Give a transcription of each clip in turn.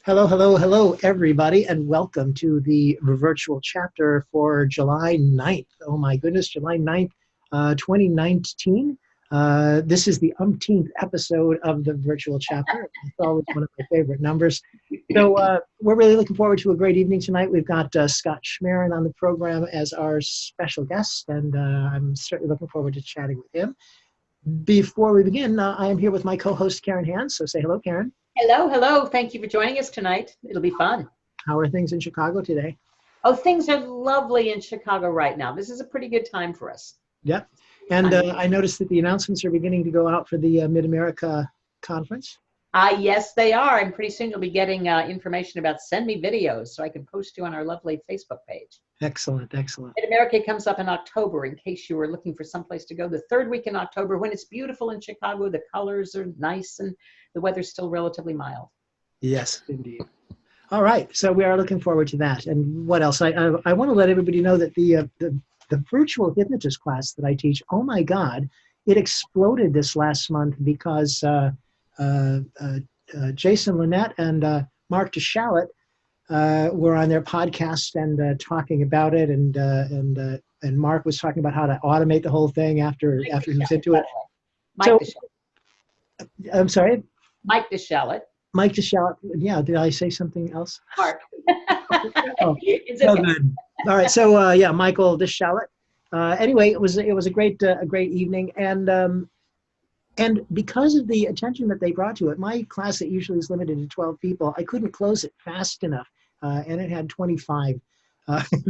Hello, hello, hello, everybody, and welcome to the virtual chapter for July 9th. Oh my goodness, July 9th, 2019. This is the umpteenth episode of the virtual chapter. It's always one of my favorite numbers. So we're really looking forward to a great evening tonight. We've got Scott Schmaren on the program as our special guest, and I'm certainly looking forward to chatting with him. Before we begin, I am here with my co-host, Karen Hans. So say hello, Karen. Hello, hello. Thank you for joining us tonight. It'll be fun. How are things in Chicago today? Oh, things are lovely in Chicago right now. This is a pretty good time for us. Yep. And I noticed that the announcements are beginning to go out for the Mid-America Conference. Yes, they are. And pretty soon you'll be getting information about send me videos so I can post you on our lovely Facebook page. Excellent, excellent. Mid-America comes up in October in case you were looking for someplace to go. The third week in October when it's beautiful in Chicago, the colors are nice and the weather's still relatively mild. Yes, indeed. All right. So we are looking forward to that. And what else? I want to let everybody know that the virtual hypnotist class that I teach, oh my God, it exploded this last month because Jason Lynette and Mark DeShalit were on their podcast and talking about it, and Mark was talking about how to automate the whole thing after he was into it. I'm sorry? Mike DeShalit. Mike DeShalit. Yeah, did I say something else? Mark. Oh, It's so okay. good. All right, so yeah, Michael DeShalit. Anyway, it was a great evening, and because of the attention that they brought to it, my class that usually is limited to 12 people, I couldn't close it fast enough, and it had 25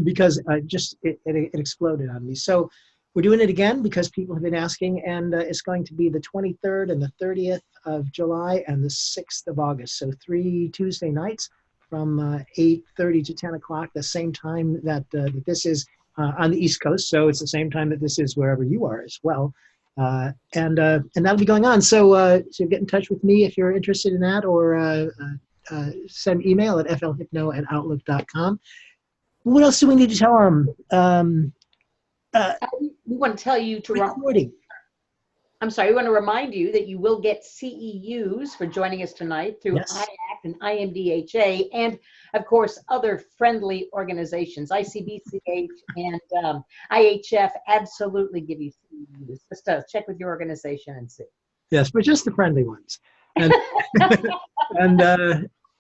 because it exploded on me. So we're doing it again because people have been asking, and it's going to be the 23rd and the 30th of July and the 6th of August. So 3 Tuesday nights from 8:30 to 10 o'clock, the same time that this is on the East Coast. So it's the same time that this is wherever you are as well. And that'll be going on. So get in touch with me if you're interested in that, or send email at flhypno@outlook.com. What else do we need to tell them? We want to tell you to recording. I'm sorry, we want to remind you that you will get CEUs for joining us tonight through Yes. IACT and IMDHA, and of course other friendly organizations, ICBCH and IHF absolutely give you CEUs. Just check with your organization and see. Yes, but just the friendly ones. And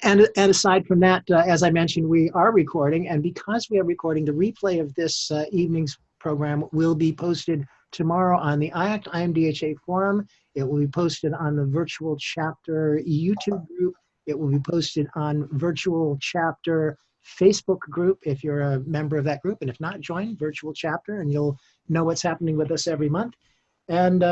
and aside from that, as I mentioned, we are recording, and because we are recording, the replay of this evening's program will be posted tomorrow on the IACT IMDHA forum. It will be posted on the Virtual Chapter YouTube group. It will be posted on Virtual Chapter Facebook group if you're a member of that group, and if not, join Virtual Chapter and you'll know what's happening with us every month. And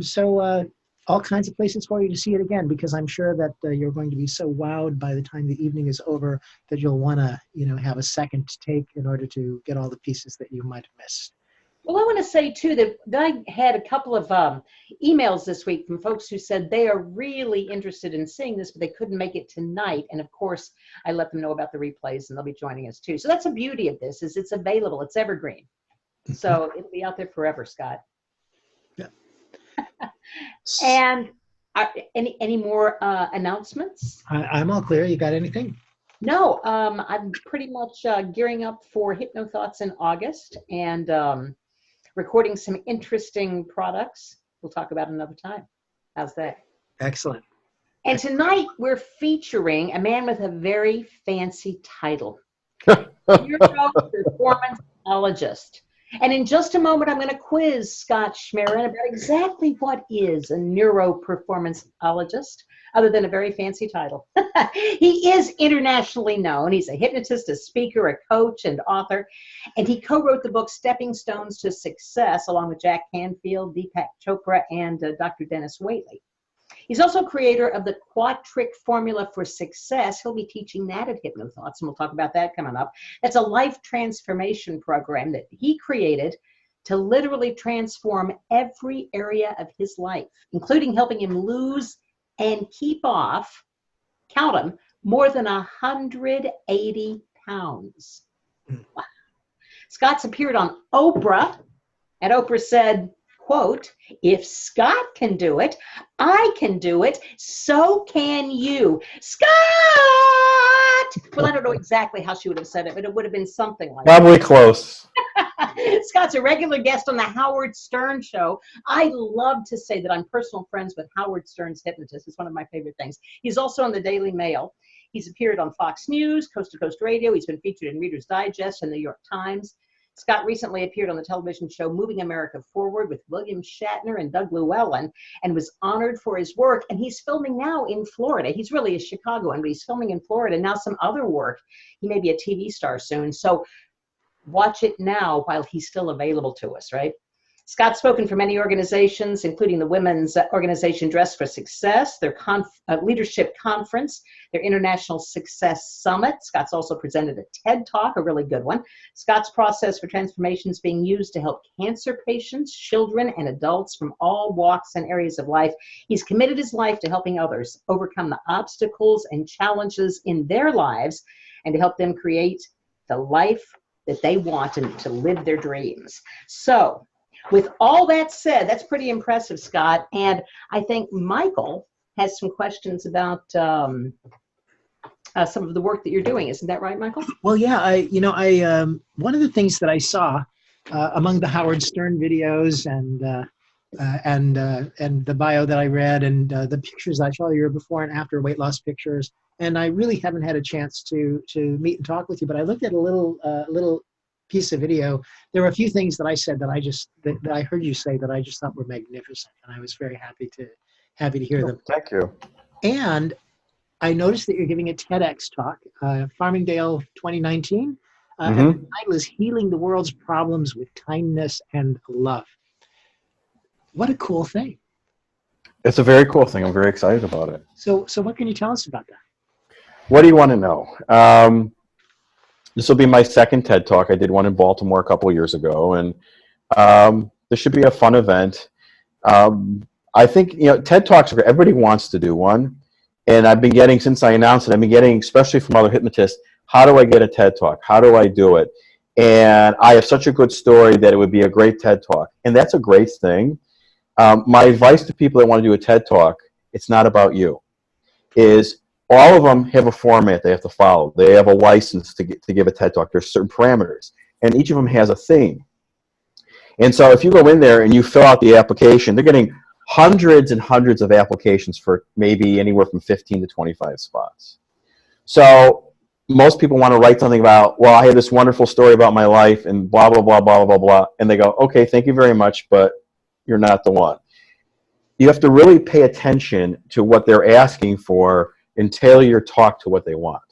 so all kinds of places for you to see it again, because I'm sure that you're going to be so wowed by the time the evening is over that you'll want to, have a second take in order to get all the pieces that you might have missed. Well, I want to say, too, that I had a couple of emails this week from folks who said they are really interested in seeing this, but they couldn't make it tonight. And, of course, I let them know about the replays, and they'll be joining us, too. So that's the beauty of this, is it's available. It's evergreen. So it'll be out there forever, Scott. Yeah. And any more announcements? I'm all clear. You got anything? No, I'm pretty much gearing up for Hypno Thoughts in August, and recording some interesting products we'll talk about another time. How's that? Excellent. And tonight we're featuring a man with a very fancy title, neuroperformanceologist. And in just a moment, I'm going to quiz Scott Schmaren about exactly what is a neuroperformanceologist, other than a very fancy title. He is internationally known. He's a hypnotist, a speaker, a coach, and author. And he co-wrote the book Stepping Stones to Success, along with Jack Canfield, Deepak Chopra, and Dr. Dennis Whaley. He's also creator of the Quad-Trick Formula for Success. He'll be teaching that at Hypno Thoughts, and we'll talk about that coming up. That's a life transformation program that he created to literally transform every area of his life, including helping him lose and keep off, count them, more than 180 pounds. Wow. Scott's appeared on Oprah, and Oprah said, quote, if Scott can do it, I can do it, so can you. Scott! Well, I don't know exactly how she would have said it, but it would have been something like that. Probably close. Scott's a regular guest on the Howard Stern Show. I love to say that I'm personal friends with Howard Stern's hypnotist. It's one of my favorite things. He's also on the Daily Mail. He's appeared on Fox News, Coast to Coast Radio. He's been featured in Reader's Digest and the New York Times. Scott recently appeared on the television show Moving America Forward with William Shatner and Doug Llewellyn and was honored for his work. And he's filming now in Florida. He's really a Chicagoan, but he's filming in Florida. And now some other work. He may be a TV star soon. So watch it now while he's still available to us, right? Scott's spoken for many organizations, including the women's organization Dress for Success, their leadership conference, their International Success Summit. Scott's also presented a TED Talk, a really good one. Scott's process for transformation is being used to help cancer patients, children, and adults from all walks and areas of life. He's committed his life to helping others overcome the obstacles and challenges in their lives and to help them create the life that they want and to live their dreams. So, with all that said, that's pretty impressive, Scott. And I think Michael has some questions about some of the work that you're doing. Isn't that right, Michael? Well, yeah, one of the things that I saw among the Howard Stern videos and the bio that I read and the pictures I saw your before and after weight loss pictures, and I really haven't had a chance to meet and talk with you, but I looked at a little piece of video. There were a few things that I said that I heard you say that I just thought were magnificent, and I was very happy to hear them. Thank you. And I noticed that you're giving a TEDx talk, Farmingdale 2019. And the title is Healing the World's Problems with Kindness and Love. What a cool thing. It's a very cool thing. I'm very excited about it. So what can you tell us about that? What do you want to know? This will be my second TED Talk. I did one in Baltimore a couple years ago, and this should be a fun event. I think, TED Talks are great. Everybody wants to do one, and I've been getting, since I announced it, I've been getting, especially from other hypnotists, how do I get a TED Talk? How do I do it? And I have such a good story that it would be a great TED Talk, and that's a great thing. My advice to people that want to do a TED Talk, it's not about you, is all of them have a format they have to follow. They have a license to give a TED Talk. There's certain parameters, and each of them has a theme. And so if you go in there and you fill out the application, they're getting hundreds and hundreds of applications for maybe anywhere from 15 to 25 spots. So most people want to write something about, well, I have this wonderful story about my life and blah, blah, blah, blah, blah, blah. And they go, okay, thank you very much, but you're not the one. You have to really pay attention to what they're asking for and tailor your talk to what they want.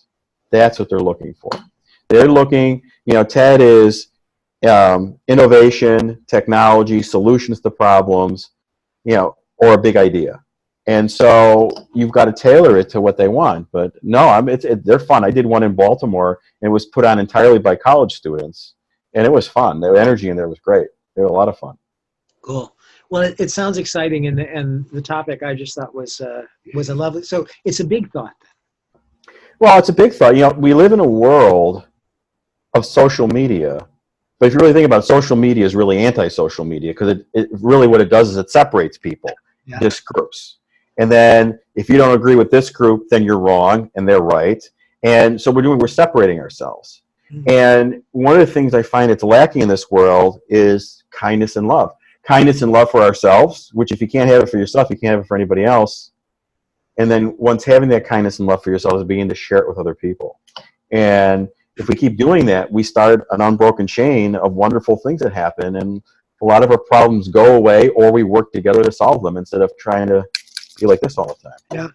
That's what they're looking for. They're looking, TED is innovation, technology, solutions to problems, or a big idea. And so you've got to tailor it to what they want. But no, they're fun. I did one in Baltimore, and it was put on entirely by college students, and it was fun. The energy in there was great. They were a lot of fun. Cool. Well, it sounds exciting, and the topic I just thought was a lovely. So it's a big thought. Well, it's a big thought. We live in a world of social media, but if you really think about it, social media is really anti-social media, because it really what it does is it separates people, just groups. And then if you don't agree with this group, then you're wrong and they're right. And so we're separating ourselves. Mm-hmm. And one of the things I find it's lacking in this world is kindness and love. Kindness and love for ourselves, which if you can't have it for yourself, you can't have it for anybody else. And then once having that kindness and love for yourselves, begin to share it with other people. And if we keep doing that, we start an unbroken chain of wonderful things that happen, and a lot of our problems go away, or we work together to solve them instead of trying to be like this all the time.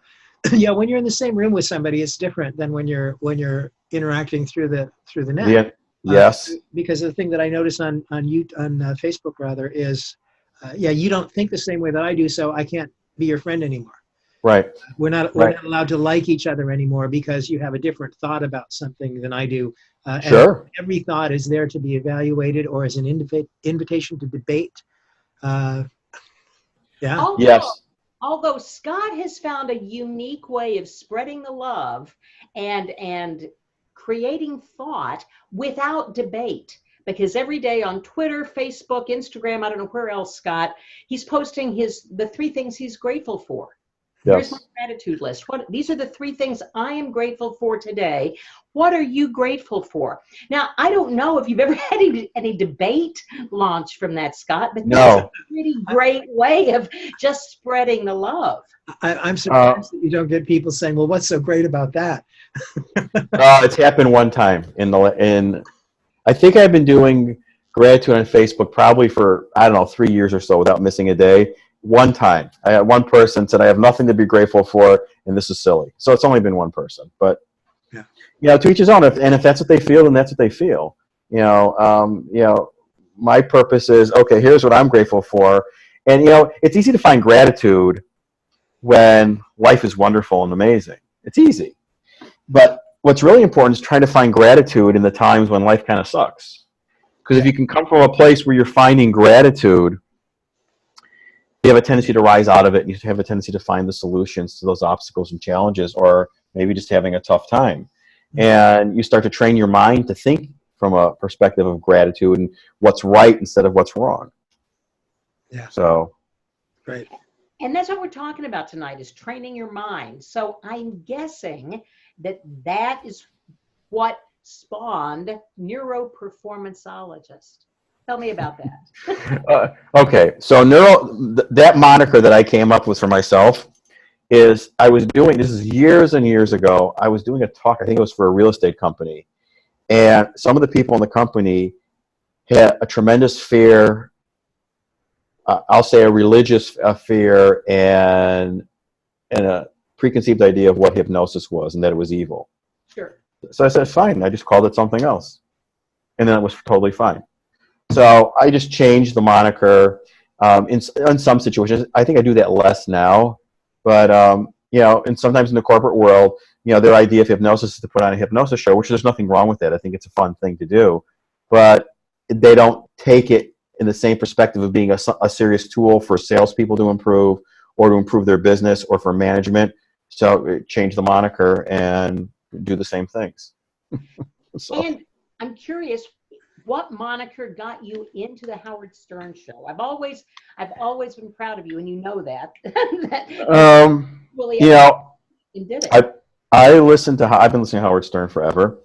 Yeah. When you're in the same room with somebody, it's different than when you're interacting through the net. Yeah. Yes. Because the thing that I notice on Facebook rather is, you don't think the same way that I do, so I can't be your friend anymore. Right. We're not allowed to like each other anymore because you have a different thought about something than I do. Sure. And every thought is there to be evaluated or as an invitation to debate. Yes. Although Scott has found a unique way of spreading the love and creating thought without debate. because every day on Twitter, Facebook, Instagram, I don't know where else, Scott, he's posting the 3 things he's grateful for. Here's my Yes. gratitude list. These are the 3 things I am grateful for today. What are you grateful for? Now, I don't know if you've ever had any debate launch from that, Scott, but that's a No. pretty great way of just spreading the love. I'm surprised that you don't get people saying, well, what's so great about that? It's happened one time I think I've been doing gratitude on Facebook probably for, I don't know, 3 years or so without missing a day. One time, I had one person said, I have nothing to be grateful for, and this is silly. So it's only been one person. But, to each his own. And if that's what they feel, then that's what they feel. My purpose is, okay, here's what I'm grateful for. And, it's easy to find gratitude when life is wonderful and amazing. It's easy. But what's really important is trying to find gratitude in the times when life kind of sucks. Because if you can come from a place where you're finding gratitude, you have a tendency to rise out of it, and you have a tendency to find the solutions to those obstacles and challenges, or maybe just having a tough time. And you start to train your mind to think from a perspective of gratitude and what's right instead of what's wrong. Yeah. So. Great. And that's what we're talking about tonight, is training your mind. So I'm guessing that is what spawned neuroperformanceologist. Tell me about that. Okay, so that moniker that I came up with for myself is this is years and years ago, I was doing a talk, I think it was for a real estate company, and some of the people in the company had a tremendous fear, I'll say a religious fear, and a preconceived idea of what hypnosis was and that it was evil. Sure. So I said, fine, I just called it something else. And then it was totally fine. So I just changed the moniker in some situations. I think I do that less now. But, and sometimes in the corporate world, their idea of hypnosis is to put on a hypnosis show, which there's nothing wrong with that. I think it's a fun thing to do. But they don't take it in the same perspective of being a serious tool for salespeople to improve or to improve their business or for management. So change the moniker and do the same things. So. And I'm curious, what moniker got you into the Howard Stern show? I've always been proud of you, and you know that. Really did it. I've been listening to Howard Stern forever,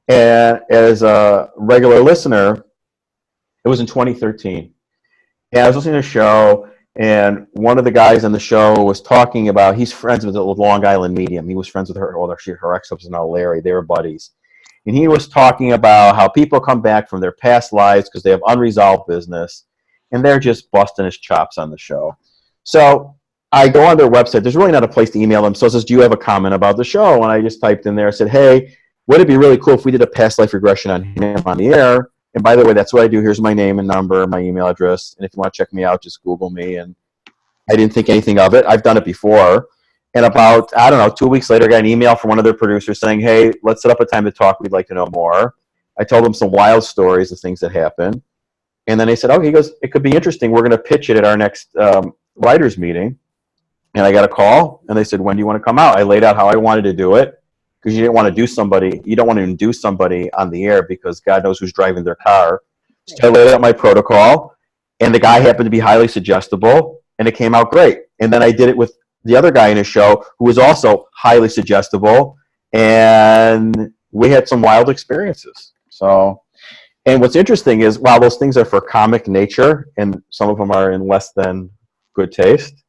and as a regular listener, it was in 2013, and I was listening to a show, and one of the guys on the show was talking about, he's friends with the Long Island medium. He was friends with her, her ex-husband now, Larry. They were buddies. And he was talking about how people come back from their past lives because they have unresolved business, and they're just busting his chops on the show. So I go on their website. There's really not a place to email them. So it says, do you have a comment about the show? And I just typed in there. I said, hey, would it be really cool if we did a past life regression on him on the air? And by the way, that's what I do. Here's my name and number, my email address. And if you want to check me out, just Google me. And I didn't think anything of it. I've done it before. And about, 2 weeks later, I got an email from one of their producers saying, hey, let's set up a time to talk. We'd like to know more. I told them some wild stories of things that happened. And then they said, he goes, it could be interesting. We're going to pitch it at our next writers meeting. And I got a call, and they said, when do you want to come out? I laid out how I wanted to do it, because you don't want to induce somebody on the air because God knows who's driving their car. So I laid out my protocol, and the guy happened to be highly suggestible, and it came out great. And then I did it with the other guy in his show who was also highly suggestible, and we had some wild experiences. So, and what's interesting is, while those things are for comic nature, and some of them are in less than good taste,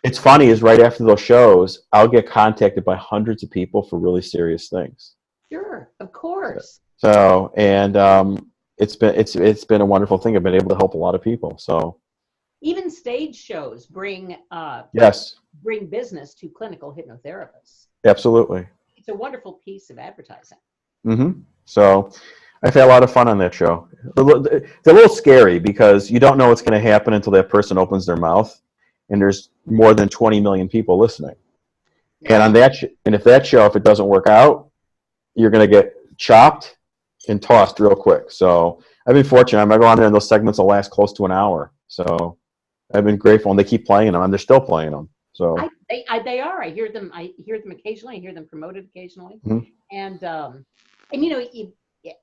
it's funny is right after those shows, I'll get contacted by hundreds of people for really serious things. Sure, of course. So, and it's been a wonderful thing. I've been able to help a lot of people. So. Even stage shows bring business to clinical hypnotherapists. Absolutely. It's a wonderful piece of advertising. Mm-hmm. So I've had a lot of fun on that show. It's a little scary because you don't know what's going to happen until that person opens their mouth, and there's more than 20 million people listening. And on that, and if that show, if it doesn't work out, you're going to get chopped and tossed real quick. So I've been fortunate. I'm going to go on there, and those segments will last close to an hour. So I've been grateful, and they keep playing them, and they're still playing them. So they are. I hear them occasionally. I hear them promoted occasionally. Mm-hmm. And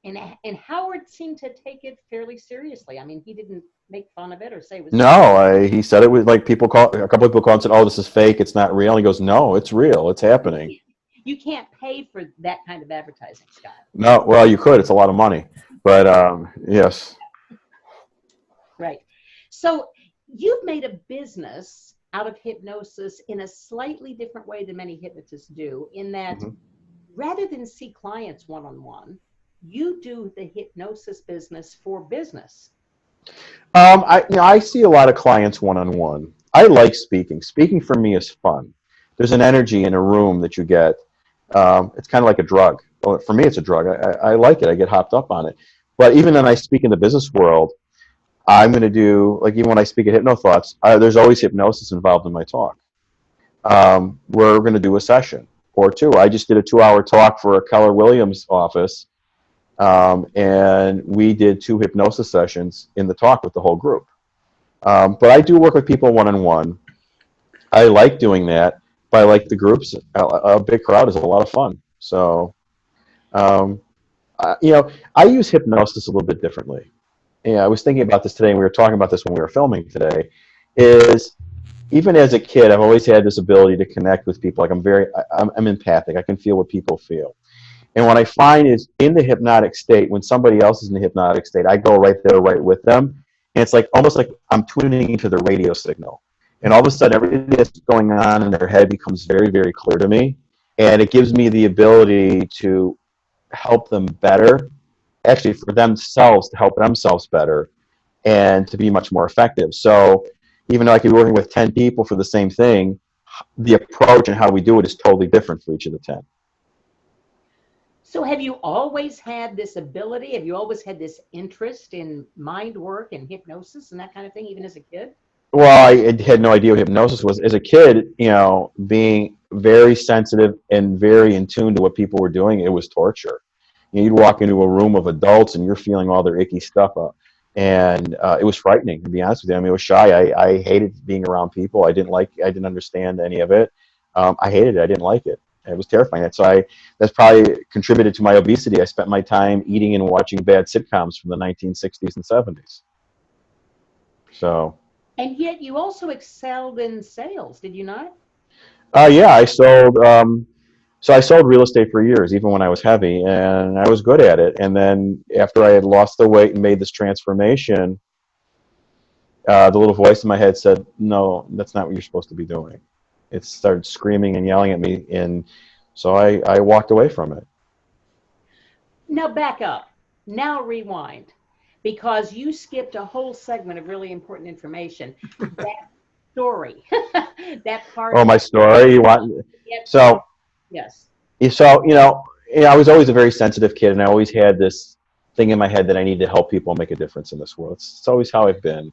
and Howard seemed to take it fairly seriously. I mean, he didn't make fun of it or say it was. No, he said it was like a couple of people called and said, "Oh, this is fake. It's not real." He goes, "No, it's real. It's happening." You can't pay for that kind of advertising, Scott. No, well, you could. It's a lot of money, but yes. Right. So you've made a business out of hypnosis in a slightly different way than many hypnotists do, in that rather than see clients one-on-one, you do the hypnosis business for business. I see a lot of clients one-on-one. I like speaking. Speaking for me is fun. There's an energy in a room that you get. It's kind of like a drug. Well, for me, it's a drug. I like it. I get hopped up on it. But even when I speak in the business world, I'm going to do, like even when I speak at Hypno Thoughts, there's always hypnosis involved in my talk. We're going to do a session or two. I just did a 2-hour talk for a Keller Williams office, and we did 2 hypnosis sessions in the talk with the whole group. But I do work with people one-on-one. I like doing that, but I like the groups. A big crowd is a lot of fun. So, I use hypnosis a little bit differently. Yeah, I was thinking about this today, and we were talking about this when we were filming today, is even as a kid, I've always had this ability to connect with people. Like I'm empathic. I can feel what people feel. And what I find is in the hypnotic state, when somebody else is in the hypnotic state, I go right there, right with them. And it's like almost like I'm tuning into the radio signal. And all of a sudden, everything that's going on in their head becomes very, very clear to me. And it gives me the ability to help them better, actually for themselves, to help themselves better and to be much more effective. So even though I could be working with 10 people for the same thing, the approach and how we do it is totally different for each of the 10. So have you always had this ability? Have you always had this interest in mind work and hypnosis and that kind of thing, even as a kid? Well, I had no idea what hypnosis was. As a kid, being very sensitive and very in tune to what people were doing, it was torture. You'd walk into a room of adults and you're feeling all their icky stuff up. And it was frightening, to be honest with you. I mean, it was shy. I hated being around people. I didn't understand any of it. I hated it. I didn't like it. It was terrifying. That's probably contributed to my obesity. I spent my time eating and watching bad sitcoms from the 1960s and 70s. So. And yet you also excelled in sales, did you not? Yeah, I sold. So I sold real estate for years, even when I was heavy, and I was good at it. And then after I had lost the weight and made this transformation, the little voice in my head said, "No, that's not what you're supposed to be doing." It started screaming and yelling at me, and so I walked away from it. Now back up. Now rewind, because you skipped a whole segment of really important information. That story, that part. Oh, my story. You want? Yep. So. Yes. So, I was always a very sensitive kid, and I always had this thing in my head that I need to help people make a difference in this world. It's always how I've been.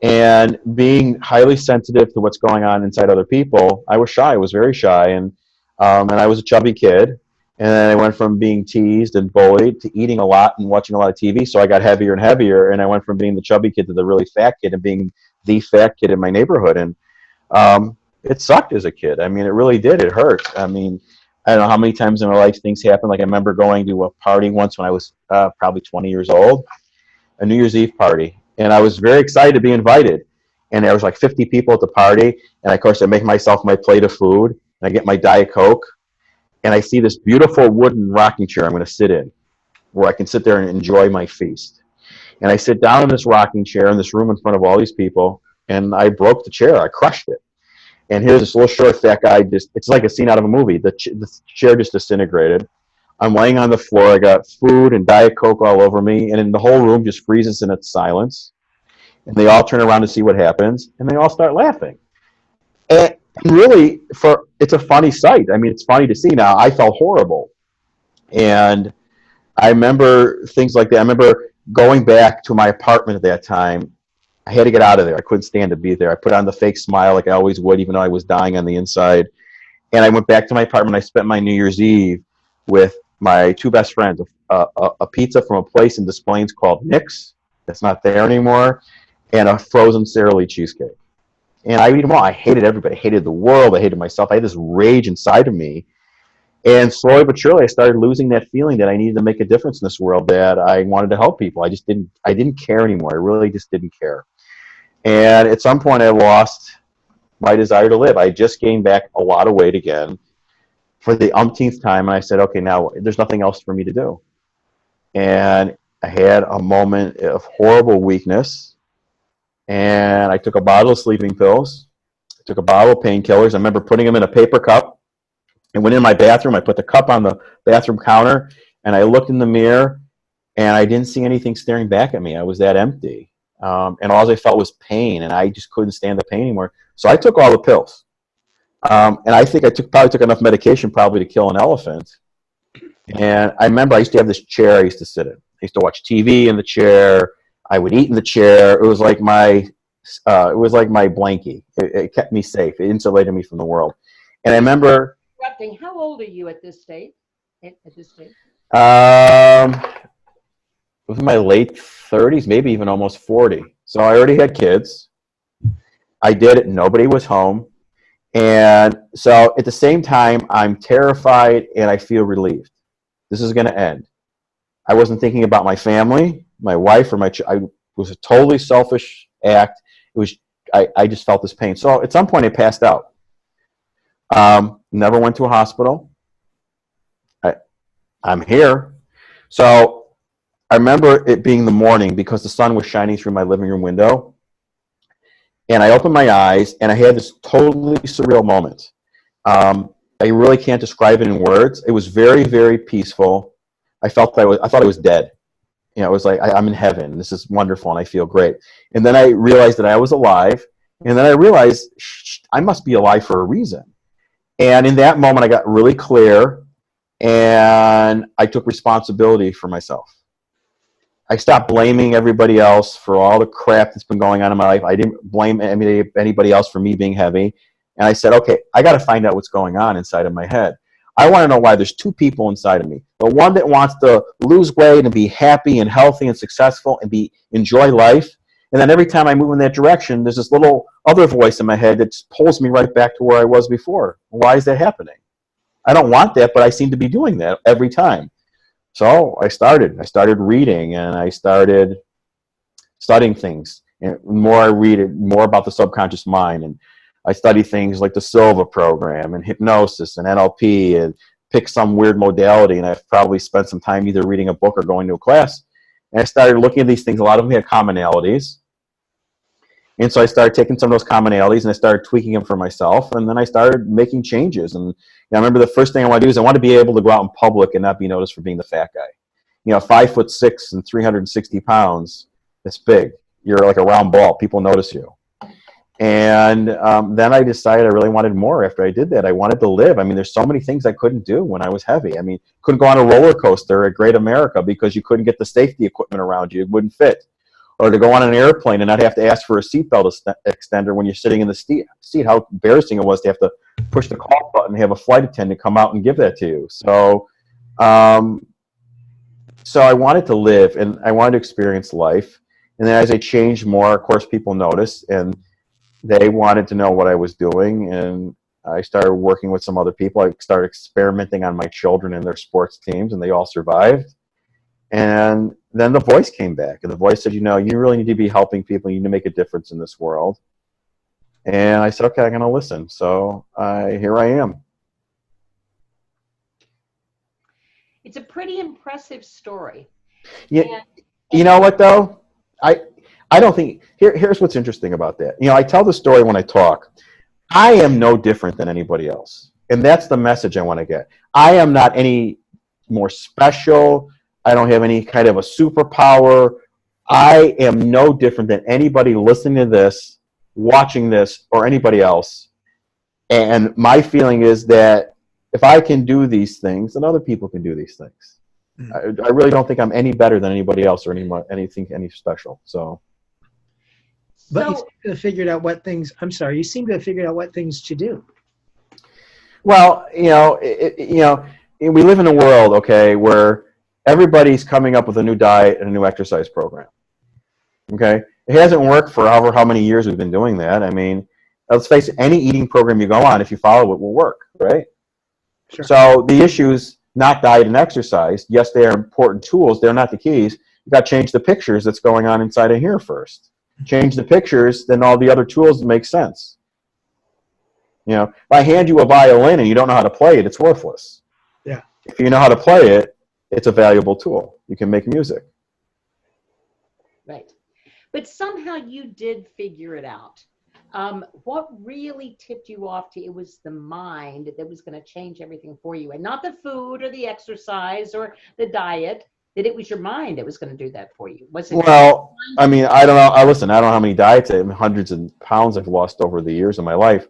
And being highly sensitive to what's going on inside other people, I was shy. I was very shy, and I was a chubby kid. And then I went from being teased and bullied to eating a lot and watching a lot of TV, so I got heavier and heavier, and I went from being the chubby kid to the really fat kid and being the fat kid in my neighborhood. And it sucked as a kid. I mean, it really did. It hurt. I mean, I don't know how many times in my life things happened. Like I remember going to a party once when I was probably 20 years old, a New Year's Eve party. And I was very excited to be invited. And there was like 50 people at the party. And of course, I make myself my plate of food. And I get my Diet Coke. And I see this beautiful wooden rocking chair I'm going to sit in, where I can sit there and enjoy my feast. And I sit down in this rocking chair in this room in front of all these people. And I broke the chair. I crushed it. And here's this little short fat guy, it's like a scene out of a movie. The chair just disintegrated. I'm laying on the floor. I got food and Diet Coke all over me. And then the whole room just freezes in its silence. And they all turn around to see what happens. And they all start laughing. And really, it's a funny sight. I mean, it's funny to see now. I felt horrible. And I remember things like that. I remember going back to my apartment at that time. I had to get out of there. I couldn't stand to be there. I put on the fake smile like I always would, even though I was dying on the inside. And I went back to my apartment. I spent my New Year's Eve with my 2 best friends, a pizza from a place in Des Plaines called Nick's. That's not there anymore. And a frozen Sara Lee cheesecake. And I eat them all. I hated everybody. I hated the world. I hated myself. I had this rage inside of me. And slowly but surely, I started losing that feeling that I needed to make a difference in this world, that I wanted to help people. I didn't care anymore. I really just didn't care. And at some point, I lost my desire to live. I just gained back a lot of weight again for the umpteenth time. And I said, okay, now there's nothing else for me to do. And I had a moment of horrible weakness. And I took a bottle of sleeping pills. I took a bottle of painkillers. I remember putting them in a paper cup. I went in my bathroom. I put the cup on the bathroom counter. And I looked in the mirror. And I didn't see anything staring back at me. I was that empty. And all I felt was pain. And I just couldn't stand the pain anymore. So I took all the pills. And I think I probably took enough medication probably to kill an elephant. And I remember I used to have this chair I used to sit in. I used to watch TV in the chair. I would eat in the chair. It was like my blankie. It kept me safe. It insulated me from the world. And I remember. How old are you at this stage? It was in my late 30s, maybe even almost 40. So I already had kids. I did it. Nobody was home. And so at the same time, I'm terrified and I feel relieved. This is going to end. I wasn't thinking about my family, my wife, or it was a totally selfish act. It was, I just felt this pain. So at some point I passed out. Never went to a hospital. I'm here. So I remember it being the morning because the sun was shining through my living room window. And I opened my eyes, and I had this totally surreal moment. I really can't describe it in words. It was very, very peaceful. I thought I was dead. You know, it was like I'm in heaven. This is wonderful, and I feel great. And then I realized that I was alive, and then I realized I must be alive for a reason. And in that moment, I got really clear, and I took responsibility for myself. I stopped blaming everybody else for all the crap that's been going on in my life. I didn't blame anybody else for me being heavy. And I said, okay, I got to find out what's going on inside of my head. I want to know why there's two people inside of me. The one that wants to lose weight and be happy and healthy and successful and enjoy life. And then every time I move in that direction, there's this little other voice in my head that pulls me right back to where I was before. Why is that happening? I don't want that, but I seem to be doing that every time. So I started reading, and I started studying things. And the more I read, more about the subconscious mind. And I study things like the Silva program and hypnosis and NLP, and pick some weird modality. And I've probably spent some time either reading a book or going to a class. And I started looking at these things. A lot of them had commonalities. And so I started taking some of those commonalities and I started tweaking them for myself. And then I started making changes. And I remember the first thing I want to do is I want to be able to go out in public and not be noticed for being the fat guy. 5'6" and 360 pounds, it's big. You're like a round ball. People notice you. And then I decided I really wanted more after I did that. I wanted to live. I mean, there's so many things I couldn't do when I was heavy. I mean, couldn't go on a roller coaster at Great America because you couldn't get the safety equipment around you. It wouldn't fit. Or to go on an airplane and not have to ask for a seatbelt extender when you're sitting in the seat. How embarrassing it was to have to push the call button and have a flight attendant come out and give that to you. So I wanted to live, and I wanted to experience life. And then as I changed more, of course, people noticed, and they wanted to know what I was doing. And I started working with some other people. I started experimenting on my children and their sports teams, and they all survived. And then the voice came back, and the voice said, you really need to be helping people. You need to make a difference in this world. And I said, okay, I'm going to listen. So here I am. It's a pretty impressive story. Yeah, you know what, though? I don't think, here's what's interesting about that. I tell the story when I talk. I am no different than anybody else. And that's the message I want to get. I am not any more special. I don't have any kind of a superpower. I am no different than anybody listening to this, watching this, or anybody else. And my feeling is that if I can do these things, then other people can do these things. I really don't think I'm any better than anybody else or any special. So. But you seem to have figured out what things. I'm sorry. You seem to have figured out what things to do. Well, we live in a world, okay, where everybody's coming up with a new diet and a new exercise program. Okay, it hasn't worked for how many years we've been doing that. I mean, let's face it, any eating program you go on, if you follow it, will work, right? Sure. So the issue's not diet and exercise. Yes, they are important tools. They're not the keys. You got to change the pictures that's going on inside of here first. Change the pictures, then all the other tools make sense. You know, if I hand you a violin and you don't know how to play it, it's worthless. Yeah. If you know how to play it, it's a valuable tool. You can make music. Right. But somehow you did figure it out. What really tipped you off to it was the mind that was going to change everything for you, and not the food or the exercise or the diet, that it was your mind that was going to do that for you? Was it? Well, I mean, I don't know. Listen, I don't know how many diets, hundreds of pounds I've lost over the years of my life.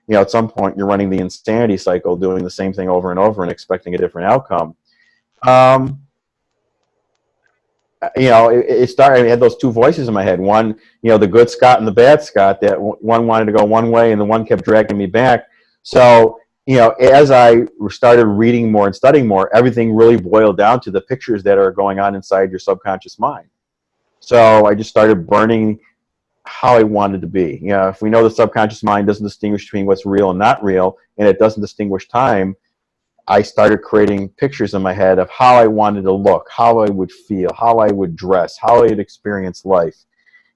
You know, at some point you're running the insanity cycle, doing the same thing over and over and expecting a different outcome. You know, it started, I had those two voices in my head. One, you know, the good Scott and the bad Scott, that one wanted to go one way and the one kept dragging me back. So, you know, as I started reading more and studying more, everything really boiled down to the pictures that are going on inside your subconscious mind. So I just started burning how I wanted to be. You know, if we know the subconscious mind doesn't distinguish between what's real and not real, and it doesn't distinguish time, I started creating pictures in my head of how I wanted to look, how I would feel, how I would dress, how I'd experience life,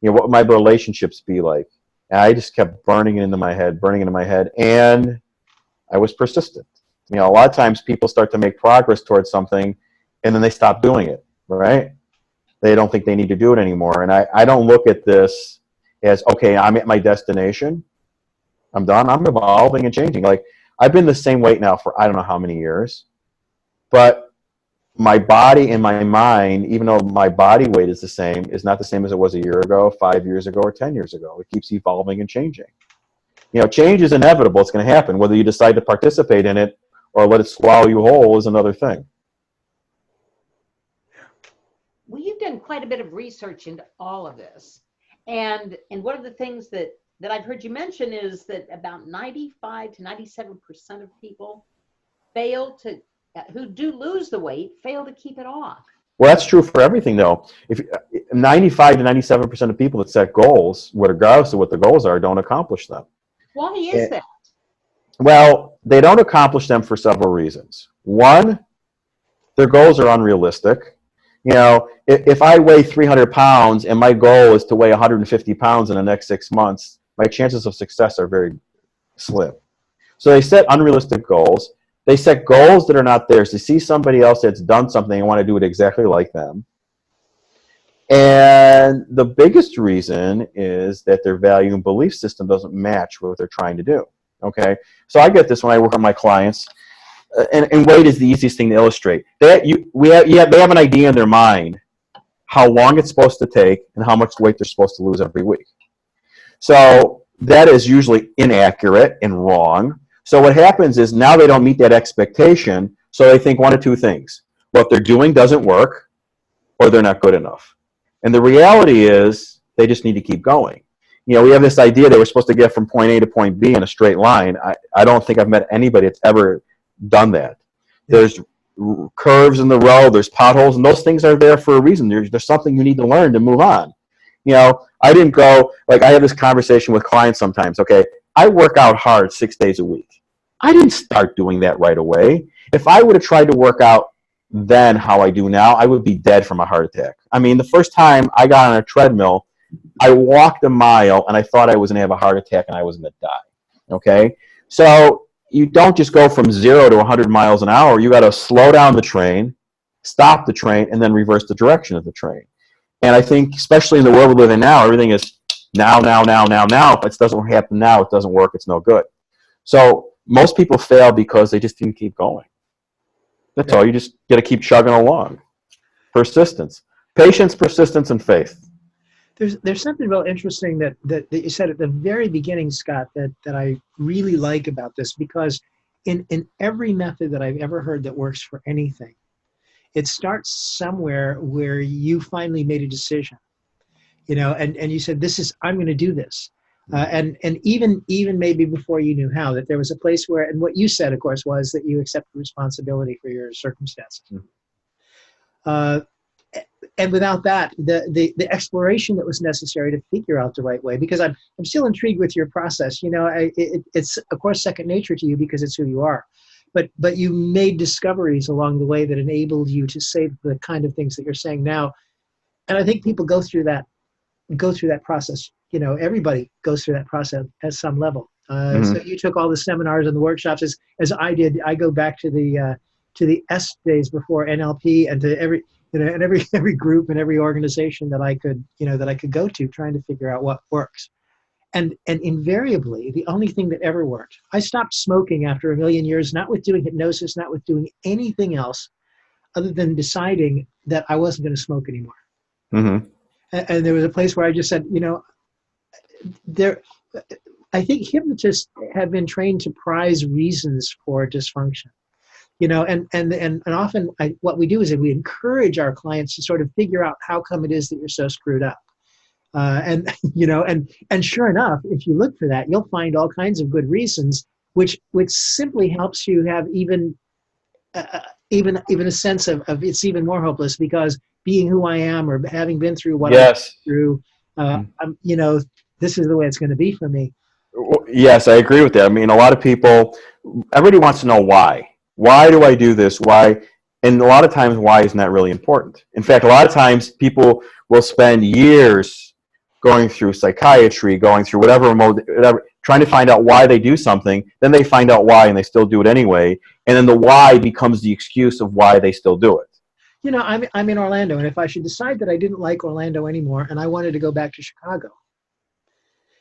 you know, what my relationships be like. And I just kept burning it into my head, and I was persistent. You know, a lot of times people start to make progress towards something, and then they stop doing it, right? They don't think they need to do it anymore. And I don't look at this as, okay, I'm at my destination, I'm done, I'm evolving and changing. Like, I've been the same weight now for I don't know how many years, but my body and my mind, even though my body weight is the same, is not the same as it was a year ago, 5 years ago, or 10 years ago. It keeps evolving and changing. You know, change is inevitable. It's going to happen. Whether you decide to participate in it or let it swallow you whole is another thing. Well, you've done quite a bit of research into all of this. And one of the things that I've heard you mention is that about 95 to 97% of people who do lose the weight, fail to keep it off. Well, that's true for everything, though. If 95 to 97% of people that set goals, regardless of what the goals are, don't accomplish them. Why is that? Well, they don't accomplish them for several reasons. One, their goals are unrealistic. You know, if I weigh 300 pounds and my goal is to weigh 150 pounds in the next 6 months, my chances of success are very slim. So they set unrealistic goals. They set goals that are not theirs. They see somebody else that's done something and want to do it exactly like them. And the biggest reason is that their value and belief system doesn't match what they're trying to do. Okay? So I get this when I work with my clients. And weight is the easiest thing to illustrate. They have an idea in their mind how long it's supposed to take and how much weight they're supposed to lose every week. So that is usually inaccurate and wrong. So what happens is now they don't meet that expectation, so they think one of two things. What they're doing doesn't work, or they're not good enough. And the reality is they just need to keep going. You know, we have this idea that we're supposed to get from point A to point B in a straight line. I don't think I've met anybody that's ever done that. There's curves in the road, there's potholes, and those things are there for a reason. There's something you need to learn to move on. You know, I didn't go, like I have this conversation with clients sometimes, okay, I work out hard 6 days a week. I didn't start doing that right away. If I would have tried to work out then how I do now, I would be dead from a heart attack. I mean, the first time I got on a treadmill, I walked a mile and I thought I was going to have a heart attack and I was going to die. Okay? So you don't just go from 0 to 100 miles an hour. You got to slow down the train, stop the train, and then reverse the direction of the train. And I think, especially in the world we live in now, everything is now. If it doesn't happen now, it doesn't work, it's no good. So most people fail because they just didn't keep going. That's all. You just got to keep chugging along. Persistence. Patience, persistence, and faith. There's something real interesting that you said at the very beginning, Scott, that I really like about this, because in every method that I've ever heard that works for anything, it starts somewhere where you finally made a decision, you know, and you said, I'm going to do this. And even maybe before you knew how, that there was a place where, and what you said, of course, was that you accepted responsibility for your circumstances. And without that, the exploration that was necessary to figure out the right way, because I'm still intrigued with your process. You know, it's of course second nature to you because it's who you are. but you made discoveries along the way that enabled you to say the kind of things that you're saying now. And I think people go through that process. You know, everybody goes through that process at some level. So you took all the seminars and the workshops as I did. I go back to the S days before NLP, and to every group and every organization that I could go to, trying to figure out what works. And invariably, the only thing that ever worked, I stopped smoking after 1 million years, not with doing hypnosis, not with doing anything else, other than deciding that I wasn't going to smoke anymore. And there was a place where I just said, I think hypnotists have been trained to prize reasons for dysfunction. And often what we do is that we encourage our clients to sort of figure out how come it is that you're so screwed up. And sure enough, if you look for that, you'll find all kinds of good reasons, which simply helps you have even a sense of it's even more hopeless, because being who I am, or having been through what I've been through, this is the way it's going to be for me. Yes, I agree with that. I mean, a lot of people, everybody wants to know why. Why do I do this? Why? And a lot of times, why is not really important. In fact, a lot of times people will spend years going through psychiatry, going through whatever, trying to find out why they do something. Then they find out why, and they still do it anyway. And then the why becomes the excuse of why they still do it. I'm in Orlando, and if I should decide that I didn't like Orlando anymore and I wanted to go back to Chicago,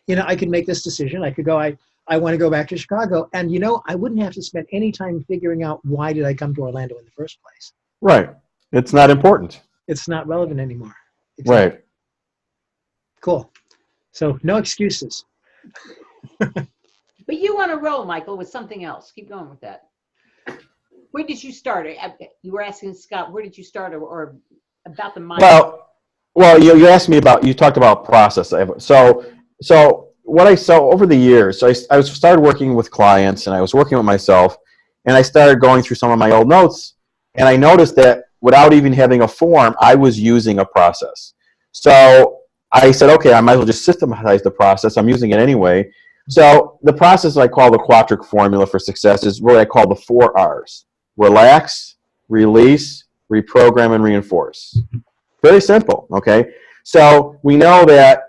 I could make this decision. I could go, I want to go back to Chicago. And, I wouldn't have to spend any time figuring out why did I come to Orlando in the first place. Right. It's not important. It's not relevant anymore. Exactly. Right. Cool. So no excuses. But you on a roll, Michael, with something else. Keep going with that. Where did you start? You were asking Scott, where did you start, or about the mind? Well, you asked me about, you talked about process. So what I saw over the years, I started working with clients, and I was working with myself, and I started going through some of my old notes, and I noticed that without even having a form, I was using a process. So I said, okay, I might as well just systematize the process. I'm using it anyway. So the process I call the Quadric formula for success is what I call the 4 R's. Relax, release, reprogram, and reinforce. Very simple, okay? So we know that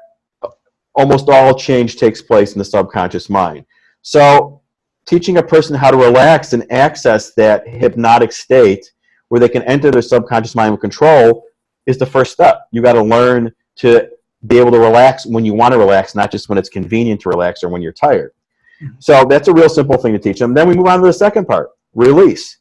almost all change takes place in the subconscious mind. So teaching a person how to relax and access that hypnotic state where they can enter their subconscious mind with control is the first step. You got to learn to be able to relax when you want to relax, not just when it's convenient to relax or when you're tired. So that's a real simple thing to teach them. Then we move on to the second part, release.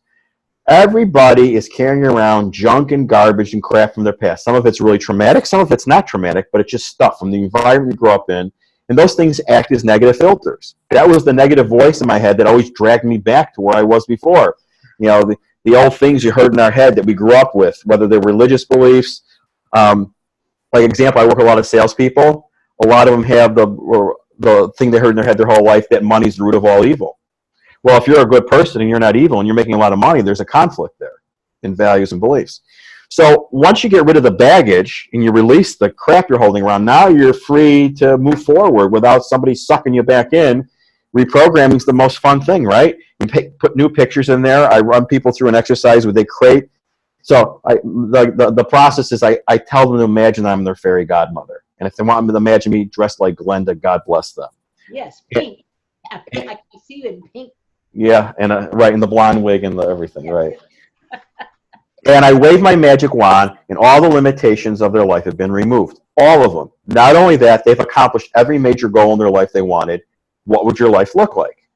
Everybody is carrying around junk and garbage and crap from their past. Some of it's really traumatic, some of it's not traumatic, but it's just stuff from the environment you grew up in. And those things act as negative filters. That was the negative voice in my head that always dragged me back to where I was before. The old things you heard in our head that we grew up with, whether they're religious beliefs. Like example, I work with a lot of salespeople. A lot of them have the thing they heard in their head their whole life, that money's the root of all evil. Well, if you're a good person and you're not evil and you're making a lot of money, there's a conflict there in values and beliefs. So once you get rid of the baggage and you release the crap you're holding around, now you're free to move forward without somebody sucking you back in. Reprogramming is the most fun thing, right? You put new pictures in there. I run people through an exercise where they create. So the process is I tell them to imagine I'm their fairy godmother. And if they want me to imagine me dressed like Glenda, God bless them. Yes, pink. I can see you in pink. Yeah, and right, in the blonde wig and everything, right. And I wave my magic wand, and all the limitations of their life have been removed. All of them. Not only that, they've accomplished every major goal in their life they wanted. What would your life look like?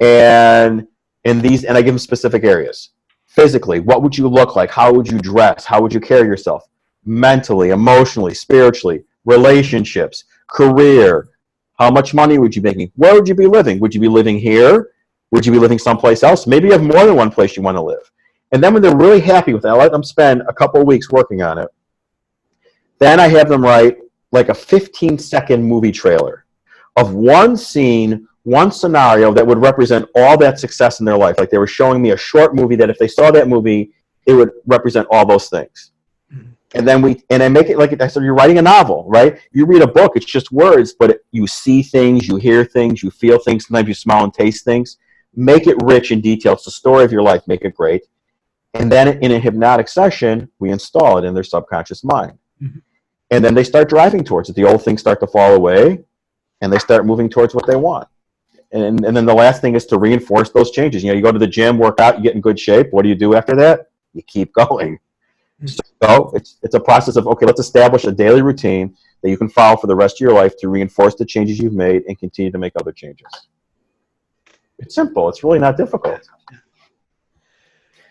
And I give them specific areas. Physically, what would you look like? How would you dress? How would you carry yourself? Mentally, emotionally, spiritually, relationships, career. How much money would you be making? Where would you be living? Would you be living here? Would you be living someplace else? Maybe you have more than one place you want to live. And then when they're really happy with it, I let them spend a couple of weeks working on it. Then I have them write like a 15-second movie trailer of one scene, one scenario that would represent all that success in their life. Like they were showing me a short movie that if they saw that movie, it would represent all those things. And then I make it like I said, you're writing a novel, right? You read a book, it's just words, but you see things, you hear things, you feel things, sometimes you smell and taste things. make it rich in detail. It's the story of your life. Make it great. And then in a hypnotic session, we install it in their subconscious mind. Mm-hmm. And then they start driving towards it. The old things start to fall away, and they start moving towards what they want. And then the last thing is to reinforce those changes. You go to the gym, work out, you get in good shape. What do you do after that? You keep going. So it's a process of, okay, let's establish a daily routine that you can follow for the rest of your life to reinforce the changes you've made and continue to make other changes. It's simple. It's really not difficult.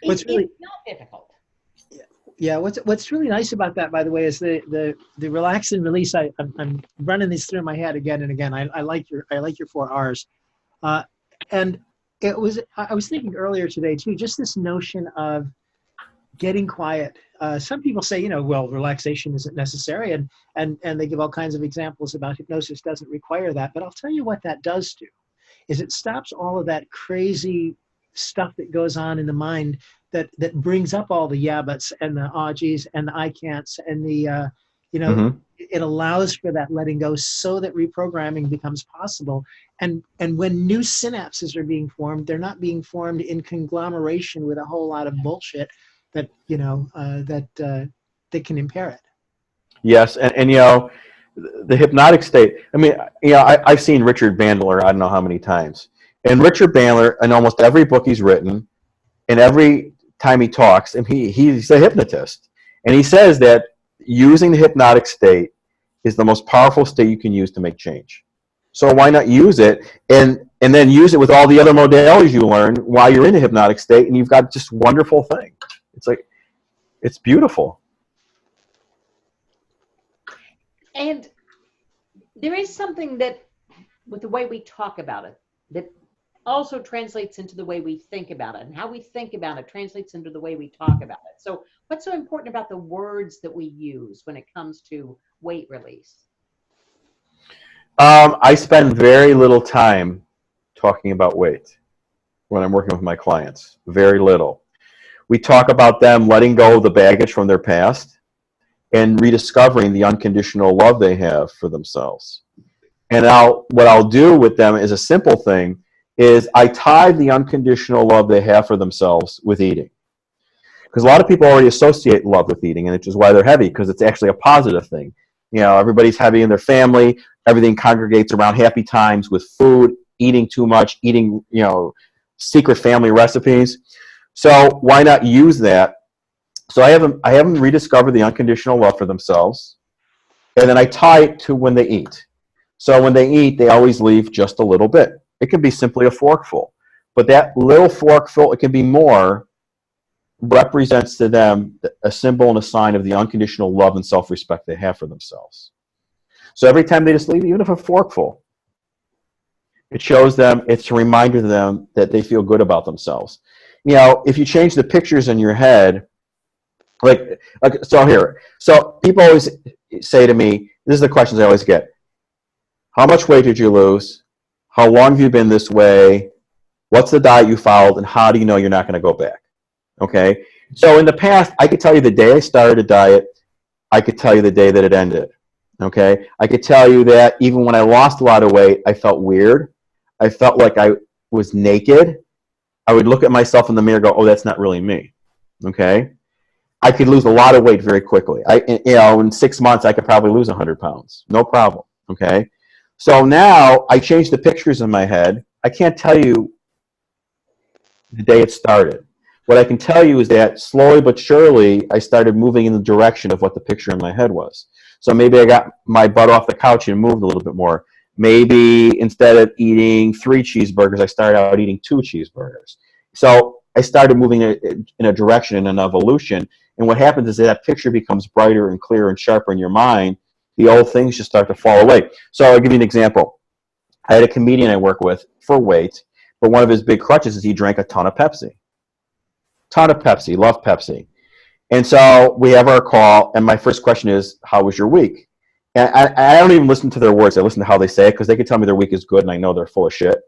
It's not difficult. Yeah, what's really nice about that, by the way, is the relax and release. I'm running these through my head again and again. I like your 4 R's, and I was thinking earlier today too, just this notion of getting quiet. Some people say, well, relaxation isn't necessary, and they give all kinds of examples about hypnosis doesn't require that. But I'll tell you what that does do, is it stops all of that crazy stuff that goes on in the mind that brings up all the yeah buts and the ah geez and the I can'ts and the it allows for that letting go so that reprogramming becomes possible. And when new synapses are being formed, they're not being formed in conglomeration with a whole lot of bullshit that that can impair it. Yes, and the hypnotic state. I mean, I've seen Richard Bandler I don't know how many times. And Richard Bandler, in almost every book he's written, and every time he talks, and he's a hypnotist, and he says that using the hypnotic state is the most powerful state you can use to make change. So why not use it, and then use it with all the other modalities you learn while you're in a hypnotic state, and you've got just wonderful thing. It's beautiful. And there is something that, with the way we talk about it, that also translates into the way we think about it, and how we think about it translates into the way we talk about it. So what's so important about the words that we use when it comes to weight release? I spend very little time talking about weight when I'm working with my clients. Very little. We talk about them letting go of the baggage from their past and rediscovering the unconditional love they have for themselves. And what I'll do with them is a simple thing, is I tie the unconditional love they have for themselves with eating. Because a lot of people already associate love with eating, and which is why they're heavy, because it's actually a positive thing. Everybody's heavy in their family. Everything congregates around happy times with food, eating too much, eating, secret family recipes. So why not use that? So I have them rediscover the unconditional love for themselves, and then I tie it to when they eat. So when they eat, they always leave just a little bit. It can be simply a forkful, but that little forkful, it can be more, represents to them a symbol and a sign of the unconditional love and self-respect they have for themselves. So every time they just leave, even if a forkful, it shows them, it's a reminder to them that they feel good about themselves. If you change the pictures in your head, so people always say to me, this is the questions I always get: how much weight did you lose? How long have you been this way? What's the diet you followed? And how do you know you're not going to go back? Okay. So in the past, I could tell you the day I started a diet. I could tell you the day that it ended. Okay. I could tell you that even when I lost a lot of weight, I felt weird. I felt like I was naked. I would look at myself in the mirror and go, oh, that's not really me. Okay. I could lose a lot of weight very quickly. In 6 months, I could probably lose 100 pounds. No problem. Okay. So now I changed the pictures in my head. I can't tell you the day it started. What I can tell you is that slowly but surely, I started moving in the direction of what the picture in my head was. So maybe I got my butt off the couch and moved a little bit more. Maybe instead of eating 3 cheeseburgers, I started out eating 2 cheeseburgers. So I started moving in a direction, in an evolution. And what happens is that picture becomes brighter and clearer and sharper in your mind. The old things just start to fall away. So I'll give you an example. I had a comedian I work with for weight, but one of his big crutches is he drank a ton of Pepsi. Love Pepsi. And so we have our call, and my first question is, how was your week? And I don't even listen to their words. I listen to how they say it, because they can tell me their week is good, and I know they're full of shit.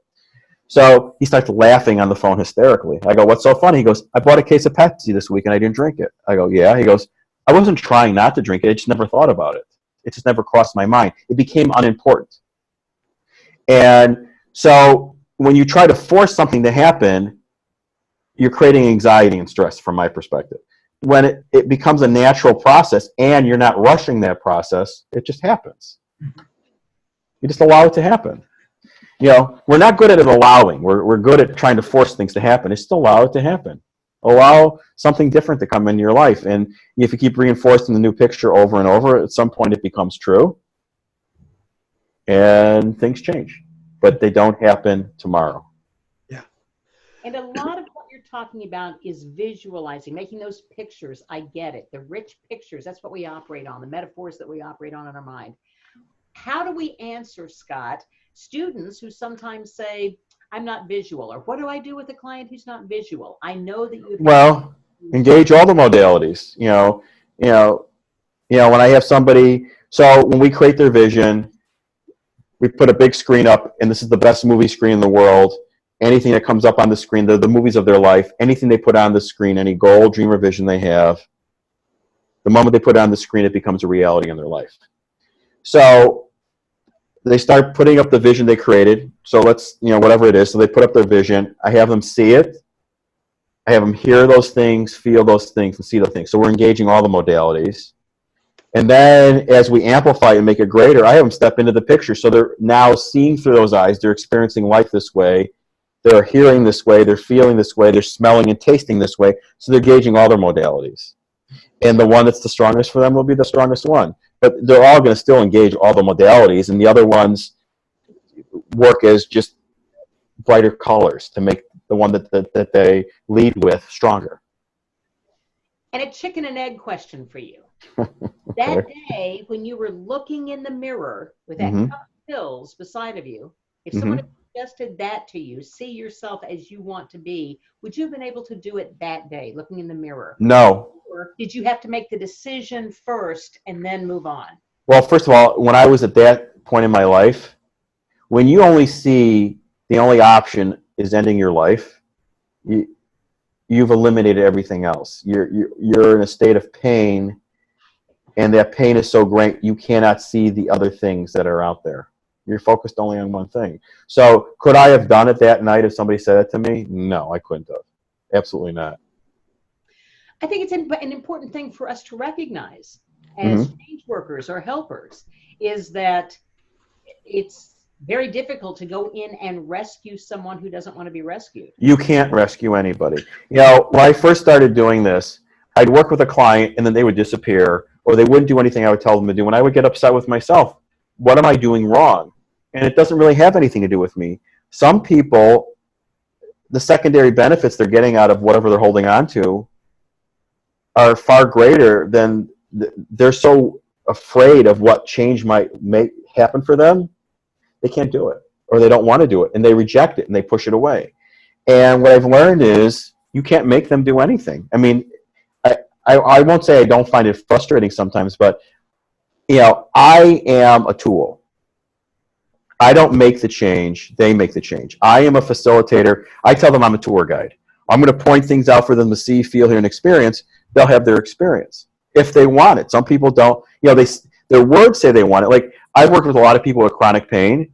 So he starts laughing on the phone hysterically. I go, what's so funny? He goes, I bought a case of Pepsi this week, and I didn't drink it. I go, yeah. He goes, I wasn't trying not to drink it. I just never thought about it. It just never crossed my mind. It became unimportant. And so when you try to force something to happen, you're creating anxiety and stress from my perspective. When it becomes a natural process and you're not rushing that process, it just happens. You just allow it to happen. You know, we're not good at it allowing. We're good at trying to force things to happen. Just allow it to happen. Allow something different to come into your life. And if you keep reinforcing the new picture over and over, at some point it becomes true. And things change. But they don't happen tomorrow. Yeah. And a lot of what you're talking about is visualizing, making those pictures. I get it. The rich pictures, that's what we operate on, the metaphors that we operate on in our mind. How do we answer, Scott, students who sometimes say, I'm not visual, or what do I do with a client who's not visual? I know that you. Well, engage all the modalities. When I have somebody, so when we create their vision, we put a big screen up, and this is the best movie screen in the world. Anything that comes up on the screen, the movies of their life, anything they put on the screen, any goal, dream, or vision they have, the moment they put it on the screen, it becomes a reality in their life. So they start putting up the vision they created. So let's, whatever it is. So they put up their vision. I have them see it. I have them hear those things, feel those things, and see those things. So we're engaging all the modalities. And then as we amplify and make it greater, I have them step into the picture. So they're now seeing through those eyes. They're experiencing life this way. They're hearing this way. They're feeling this way. They're smelling and tasting this way. So they're gauging all their modalities. And the one that's the strongest for them will be the strongest one. But they're all going to still engage all the modalities, and the other ones work as just brighter colors to make the one that they lead with stronger. And a chicken and egg question for you. That day when you were looking in the mirror with that cup of pills beside of you, if someone had suggested that to you, see yourself as you want to be, would you have been able to do it that day, looking in the mirror? No. Or did you have to make the decision first and then move on? Well, first of all, when I was at that point in my life, when you only see the only option is ending your life, you've eliminated everything else. You're in a state of pain, and that pain is so great you cannot see the other things that are out there. You're focused only on one thing. So could I have done it that night if somebody said it to me? No, I couldn't have. Absolutely not. I think it's an important thing for us to recognize as change workers or helpers is that it's very difficult to go in and rescue someone who doesn't want to be rescued. You can't rescue anybody. When I first started doing this, I'd work with a client and then they would disappear, or they wouldn't do anything I would tell them to do, and I would get upset with myself. What am I doing wrong? And it doesn't really have anything to do with me. Some people, the secondary benefits they're getting out of whatever they're holding on to are far greater than they're so afraid of what change might happen for them. They can't do it, or they don't want to do it, and they reject it and they push it away. And what I've learned is you can't make them do anything. I mean, I won't say I don't find it frustrating sometimes, but I am a tool. I don't make the change, they make the change. I am a facilitator. I tell them I'm a tour guide. I'm going to point things out for them to see, feel, hear, and experience. They'll have their experience if they want it. Some people don't. Their words say they want it. Like, I've worked with a lot of people with chronic pain.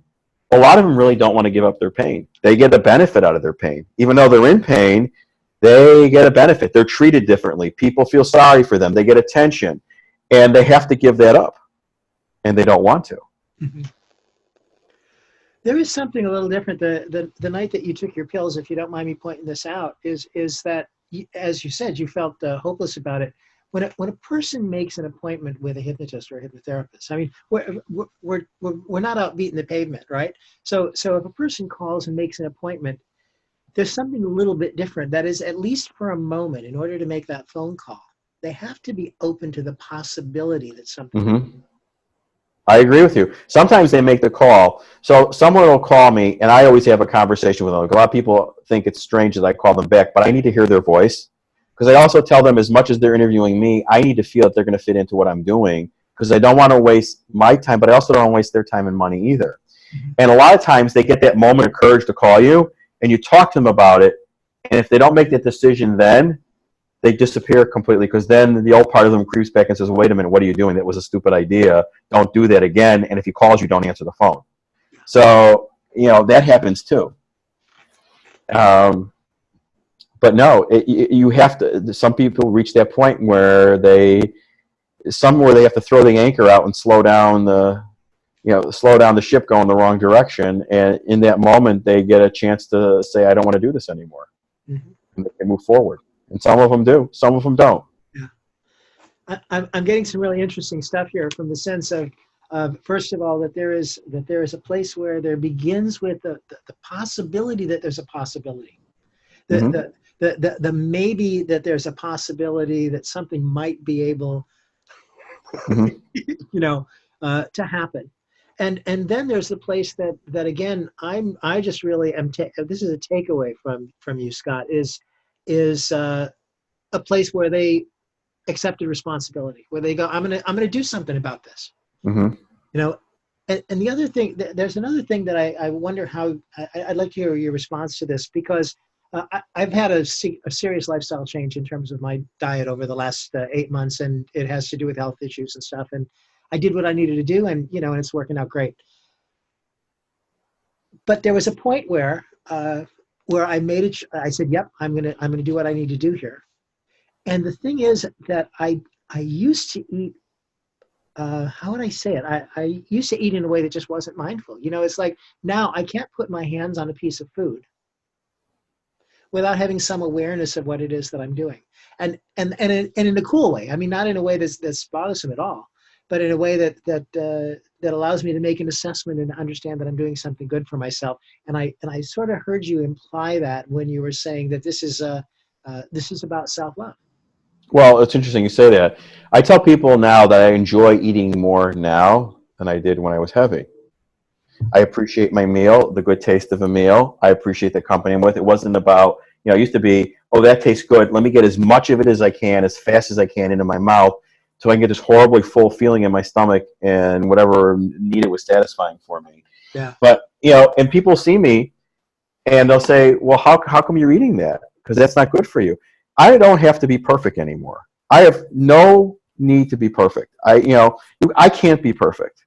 A lot of them really don't want to give up their pain. They get a benefit out of their pain. Even though they're in pain, they get a benefit. They're treated differently. People feel sorry for them. They get attention. And they have to give that up. And they don't want to. Mm-hmm. There is something a little different. The night that you took your pills, if you don't mind me pointing this out, is that, as you said, you felt hopeless about it. When a person makes an appointment with a hypnotist or a hypnotherapist, I mean, we're not out beating the pavement, right? So if a person calls and makes an appointment, there's something a little bit different. That is, at least for a moment, in order to make that phone call, they have to be open to the possibility that something. I agree with you. Sometimes they make the call. So someone will call me, and I always have a conversation with them. A lot of people think it's strange that I call them back, but I need to hear their voice. Because I also tell them, as much as they're interviewing me, I need to feel that they're going to fit into what I'm doing, because I don't want to waste my time, but I also don't want to waste their time and money either. And a lot of times they get that moment of courage to call you, and you talk to them about it, and if they don't make that decision then, they disappear completely, because then the old part of them creeps back and says, wait a minute, what are you doing? That was a stupid idea. Don't do that again. And if he calls you, don't answer the phone. So, that happens too. But no, you have to. Some people reach that point where they have to throw the anchor out and slow down the ship going the wrong direction. And in that moment, they get a chance to say, "I don't want to do this anymore," and they can move forward. And some of them do, some of them don't. Yeah, I'm getting some really interesting stuff here from the sense of first of all, that there is a place where there begins with the possibility that there's a possibility. The maybe that there's a possibility that something might be able, to happen, and then there's the place that again I just really am. This is a takeaway from you, Scott. Is a place where they accepted responsibility, where they go, I'm gonna do something about this. And the other thing, there's another thing that I wonder how I'd like to hear your response to this, because I've had a serious lifestyle change in terms of my diet over the last 8 months, and it has to do with health issues and stuff. And I did what I needed to do, and and it's working out great. But there was a point where I made it. I said, "Yep, I'm gonna do what I need to do here." And the thing is that I used to eat. How would I say it? I used to eat in a way that just wasn't mindful. It's like now I can't put my hands on a piece of food without having some awareness of what it is that I'm doing, and in a cool way. I mean, not in a way that's bothersome at all, but in a way that allows me to make an assessment and understand that I'm doing something good for myself. And I sort of heard you imply that when you were saying that this is about self-love. Well, it's interesting you say that. I tell people now that I enjoy eating more now than I did when I was heavy. I appreciate my meal, the good taste of a meal. I appreciate the company I'm with. It wasn't about, it used to be, oh, that tastes good. Let me get as much of it as I can, as fast as I can into my mouth, so I can get this horribly full feeling in my stomach, and whatever needed was satisfying for me. Yeah. But, and people see me and they'll say, well, how come you're eating that? Because that's not good for you. I don't have to be perfect anymore. I have no need to be perfect. I can't be perfect.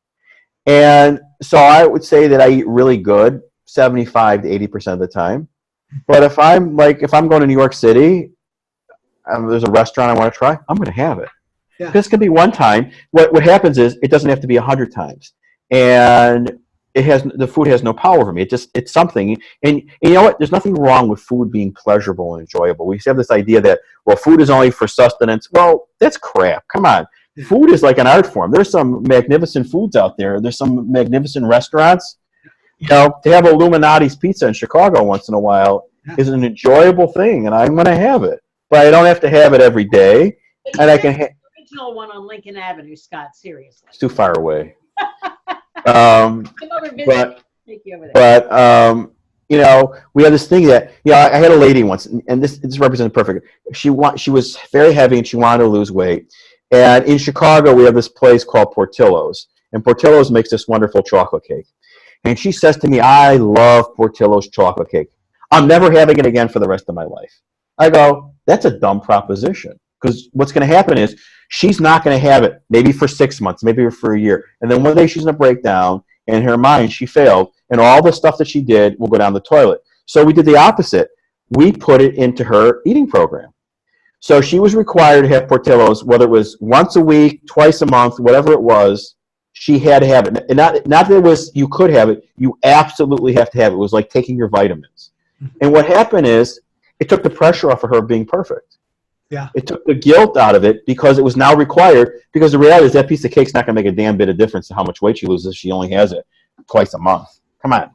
And so I would say that I eat really good 75 to 80% of the time. But if I'm going to New York City, there's a restaurant I want to try, I'm going to have it. Yeah. This can be one time. What happens is it doesn't have to be 100 times. And the food has no power over me. It's something. And you know what? There's nothing wrong with food being pleasurable and enjoyable. We have this idea that, well, food is only for sustenance. Well, that's crap. Come on. Food is like an art form. There's some magnificent foods out there. There's some magnificent restaurants. To have Illuminati's pizza in Chicago once in a while is an enjoyable thing, and I'm going to have it. But I don't have to have it every day. And I can the original one on Lincoln Avenue, Scott. Seriously, it's too far away. We have this thing that I had a lady once, and this represented perfect. She was very heavy and she wanted to lose weight. And in Chicago, we have this place called Portillo's, and Portillo's makes this wonderful chocolate cake. And she says to me, "I love Portillo's chocolate cake. I'm never having it again for the rest of my life." I go, "That's a dumb proposition, because what's going to happen is she's not going to have it maybe for 6 months, maybe for a year, and then one day she's going to break down. In her mind, she failed, and all the stuff that she did will go down the toilet." So we did the opposite. We put it into her eating program. So she was required to have Portillo's, whether it was once a week, twice a month, whatever it was. She had to have it. And not that it was you could have it. You absolutely have to have it. It was like taking your vitamins. And what happened is it took the pressure off of her being perfect. Yeah. It took the guilt out of it, because it was now required, because the reality is that piece of cake's not going to make a damn bit of difference in how much weight she loses if she only has it twice a month. Come on.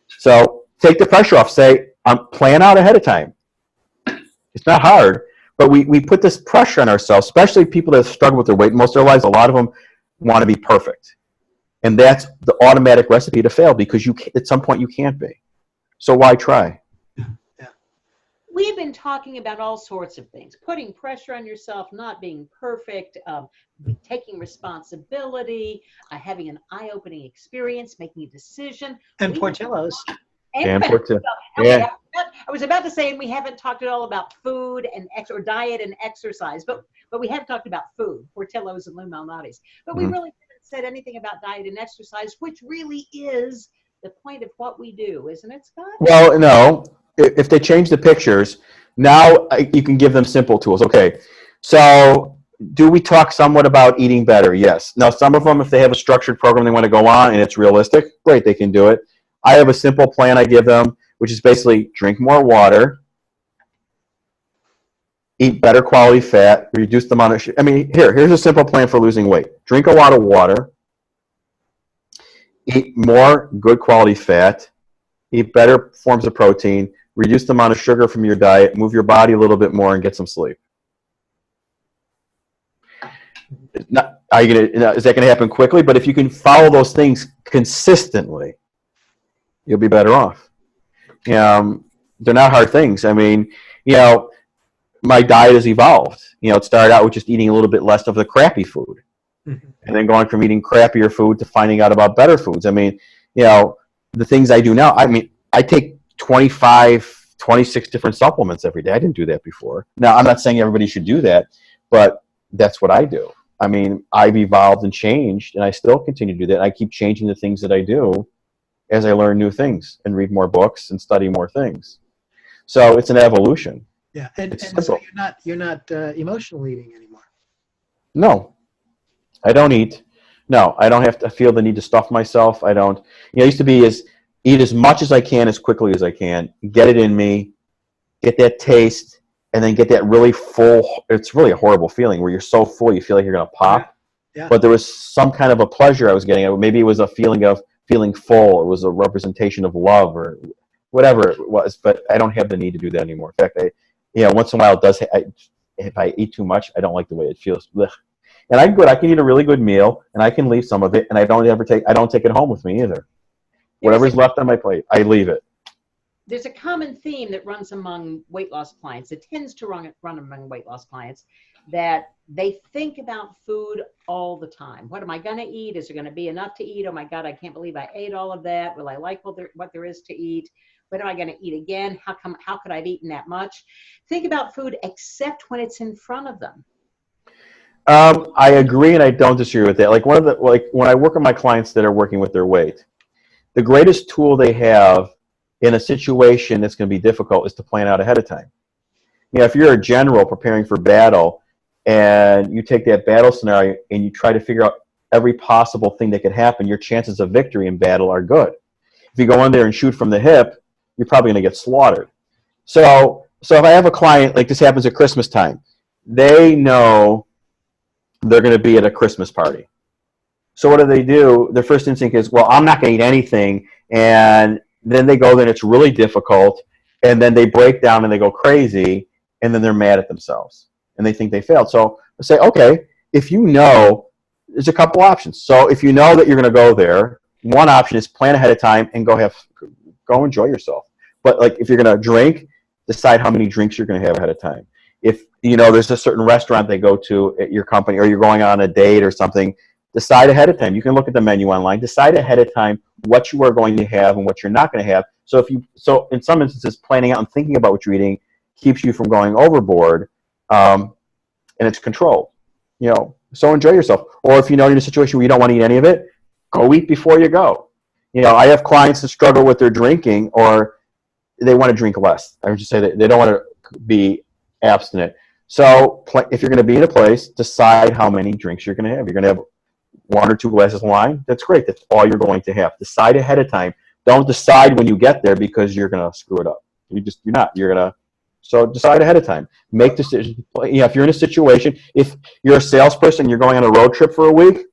So take the pressure off. Say, plan out ahead of time. It's not hard, but we put this pressure on ourselves, especially people that struggle with their weight most of their lives. A lot of them want to be perfect. And that's the automatic recipe to fail, because at some point you can't be. So why try? We've been talking about all sorts of things, putting pressure on yourself, not being perfect, taking responsibility, having an eye-opening experience, making a decision. And Portillo's. And Portillo's. Yeah. I was about to say, and we haven't talked at all about food and diet and exercise, but we have talked about food, Portillo's and Lou Malnati's. But we really haven't said anything about diet and exercise, which really is the point of what we do, isn't it, Scott? Well, no. if they change the pictures, now you can give them simple tools. Okay, so do we talk somewhat about eating better? Yes. Now, some of them, if they have a structured program they want to go on and it's realistic, great, they can do it. I have a simple plan I give them, which is basically drink more water, eat better quality fat, reduce the amount of here's a simple plan for losing weight. Drink a lot of water, eat more good quality fat, eat better forms of protein, reduce the amount of sugar from your diet, move your body a little bit more, and get some sleep. Is that going to happen quickly? But if you can follow those things consistently, you'll be better off. They're not hard things. I mean, my diet has evolved. It started out with just eating a little bit less of the crappy food, and then going from eating crappier food to finding out about better foods. I mean, the things I do now, I take 25, 26 different supplements every day. I didn't do that before. Now, I'm not saying everybody should do that, but that's what I do. I mean, I've evolved and changed, and I still continue to do that. I keep changing the things that I do as I learn new things and read more books and study more things. So it's an evolution. Yeah, and so you're not emotional eating anymore. No, I don't eat. No, I don't have to feel the need to stuff myself. I don't. It used to be eat as much as I can as quickly as I can, get it in me, get that taste, and then get that really full. It's really a horrible feeling where you're so full you feel like you're going to pop. Yeah. But there was some kind of a pleasure I was getting. Maybe it was a feeling of feeling full. It was a representation of love or whatever it was. But I don't have the need to do that anymore. In fact, once in a while it does. If I eat too much, I don't like the way it feels. Blech. And I'm good. I can eat a really good meal, and I can leave some of it, and I don't take it home with me either. Whatever's left on my plate, I leave it. There's a common theme that runs among weight loss clients. It tends to run among weight loss clients that they think about food all the time. What am I going to eat? Is there going to be enough to eat? Oh my God, I can't believe I ate all of that. Will I like what there is to eat? When am I going to eat again? How could I have eaten that much? Think about food except when it's in front of them. I agree, and I don't disagree with that. Like when I work with my clients that are working with their weight, the greatest tool they have in a situation that's going to be difficult is to plan out ahead of time. If you're a general preparing for battle and you take that battle scenario and you try to figure out every possible thing that could happen, your chances of victory in battle are good. If you go in there and shoot from the hip, you're probably going to get slaughtered. So if I have a client, like this happens at Christmas time, they know they're going to be at a Christmas party. So what do? Their first instinct is, well, I'm not going to eat anything. And then they go there and it's really difficult. And then they break down and they go crazy. And then they're mad at themselves. And they think they failed. So I say, okay, if you know, there's a couple options. So if you know that you're going to go there, one option is plan ahead of time and go enjoy yourself. But like if you're going to drink, decide how many drinks you're going to have ahead of time. If there's a certain restaurant they go to at your company or you're going on a date or something, decide ahead of time. You can look at the menu online. Decide ahead of time what you are going to have and what you're not going to have. So in some instances, planning out and thinking about what you're eating keeps you from going overboard, and it's controlled. So enjoy yourself. Or if you're in a situation where you don't want to eat any of it, go eat before you go. I have clients that struggle with their drinking or they want to drink less. I would just say that they don't want to be abstinent. So if you're going to be in a place, decide how many drinks you're going to have. You're going to have 1 or 2 glasses of wine. That's great. That's all you're going to have. Decide ahead of time. Don't decide when you get there because you're going to screw it up. You're not. You're going to. So decide ahead of time. Make decisions. If you're in a situation, if you're a salesperson, you're going on a road trip for a week,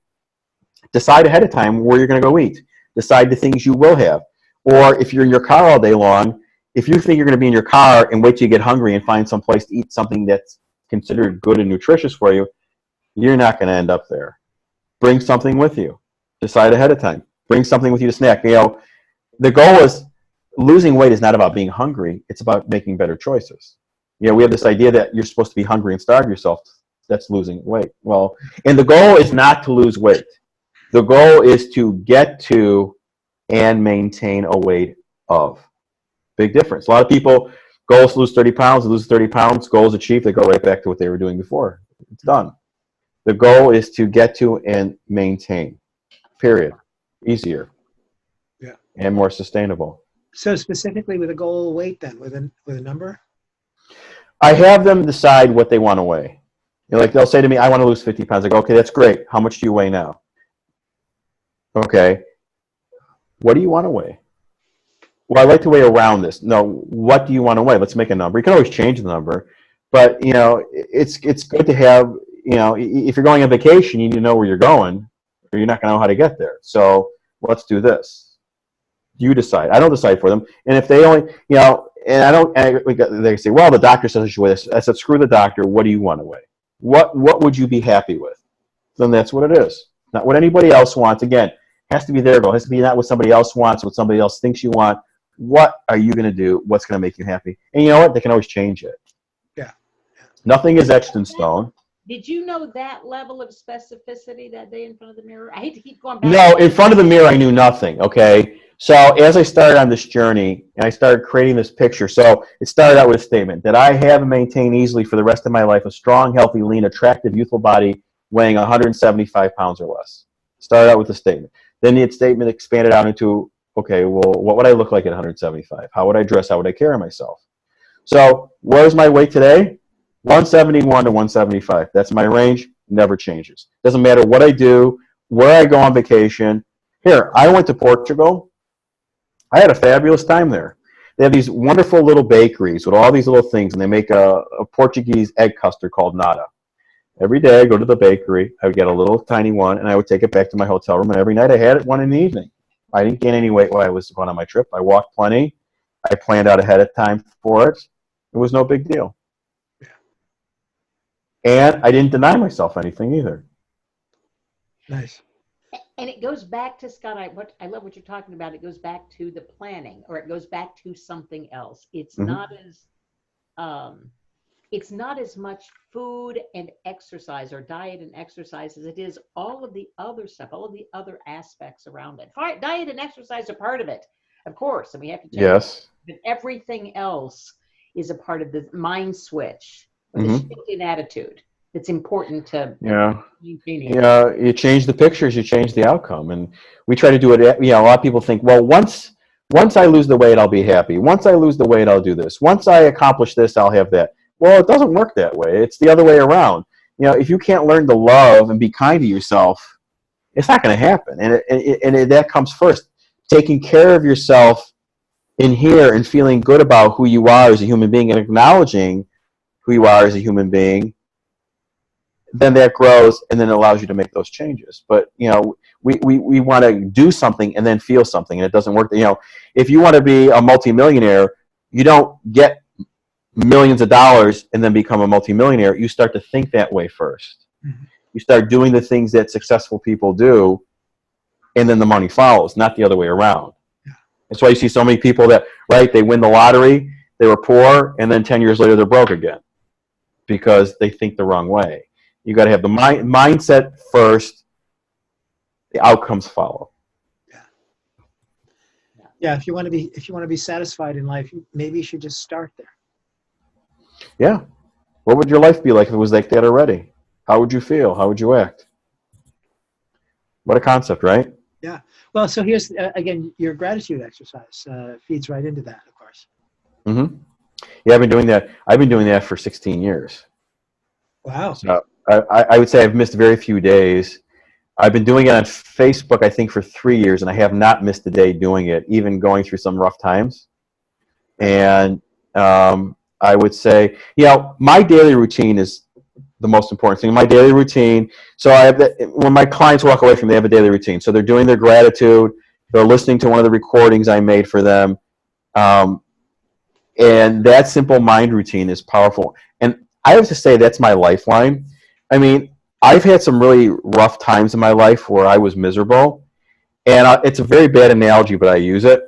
decide ahead of time where you're going to go eat. Decide the things you will have. Or if you're in your car all day long, if you think you're going to be in your car and wait till you get hungry and find some place to eat something that's considered good and nutritious for you, you're not going to end up there. Bring something with you. Decide ahead of time. Bring something with you to snack. The goal is losing weight is not about being hungry. It's about making better choices. We have this idea that you're supposed to be hungry and starve yourself. That's losing weight. Well, and the goal is not to lose weight. The goal is to get to and maintain a weight of. Big difference. A lot of people, goals lose 30 pounds, lose 30 pounds, goals achieved, they go right back to what they were doing before. It's done. The goal is to get to and maintain. Period. Easier. Yeah. And more sustainable. So specifically with a goal weight then, with a number? I have them decide what they want to weigh. Like they'll say to me, I want to lose 50 pounds. I go, okay, that's great. How much do you weigh now? Okay. What do you want to weigh? Well, I like to weigh around this. No, what do you want to weigh? Let's make a number. You can always change the number, but it's good to have. If you're going on vacation, you need to know where you're going, or you're not going to know how to get there. So let's do this. You decide. I don't decide for them. And if they only, and I don't, and they say, well, the doctor says I should weigh this. I said, screw the doctor. What do you want to weigh? What would you be happy with? Then that's what it is. Not what anybody else wants. Again, has to be their goal. It has to be not what somebody else wants, what somebody else thinks you want. What are you going to do? What's going to make you happy? And you know what? They can always change it. Yeah. Nothing is etched in stone. Did you know that level of specificity that day in front of the mirror? I hate to keep going back. No, in front of the mirror, I knew nothing. Okay. So as I started on this journey and I started creating this picture, so it started out with a statement that I have and maintain easily for the rest of my life a strong, healthy, lean, attractive, youthful body weighing 175 pounds or less. Started out with a statement. Then the statement expanded out into, okay, well, what would I look like at 175? How would I dress? How would I carry myself? So where's my weight today? 171 to 175. That's my range. Never changes. Doesn't matter what I do, where I go on vacation. Here, I went to Portugal. I had a fabulous time there. They have these wonderful little bakeries with all these little things, and they make a Portuguese egg custard called nata. Every day I go to the bakery, I would get a little tiny one, and I would take it back to my hotel room, and every night I had one in the evening. I didn't gain any weight while I was going on my trip. I walked plenty. I planned out ahead of time for it. It was no big deal. And I didn't deny myself anything either. Nice. And it goes back to, Scott, I love what you're talking about. It goes back to the planning, or it goes back to something else. It's not as much food and exercise or diet and exercise as it is all of the other stuff, all of the other aspects around it. Diet and exercise are part of it, of course, and we have to change. Yes. But everything else is a part of the mind switch, or the shift in attitude. It's important to maintaining. Yeah, you change the pictures, you change the outcome, and we try to do it. A lot of people think, well, once I lose the weight, I'll be happy. Once I lose the weight, I'll do this. Once I accomplish this, I'll have that. Well, it doesn't work that way. It's the other way around. If you can't learn to love and be kind to yourself, it's not going to happen. And that comes first. Taking care of yourself in here and feeling good about who you are as a human being and acknowledging who you are as a human being, then that grows and then it allows you to make those changes. But, we want to do something and then feel something, and it doesn't work. If you want to be a multimillionaire, you don't get millions of dollars and then become a multimillionaire. You start to think that way first. Mm-hmm. You start doing the things that successful people do, and then the money follows, not the other way around. Yeah. That's why you see so many people that, they win the lottery, they were poor, and then 10 years later they're broke again because they think the wrong way. You got to have the mindset first, the outcomes follow. Yeah, if you want to be satisfied in life, maybe you should just start there. Yeah. What would your life be like if it was like that already? How would you feel? How would you act? What a concept, right? Yeah. Well, so here's, again, your gratitude exercise feeds right into that, of course. Mm-hmm. Yeah, I've been doing that. I've been doing that for 16 years. Wow. So I would say I've missed very few days. I've been doing it on Facebook, I think, for 3 years, and I have not missed a day doing it, even going through some rough times. And I would say, my daily routine is the most important thing. My daily routine. So when my clients walk away from me, they have a daily routine. So they're doing their gratitude. They're listening to one of the recordings I made for them. And that simple mind routine is powerful. And I have to say that's my lifeline. I mean, I've had some really rough times in my life where I was miserable. And it's a very bad analogy, but I use it.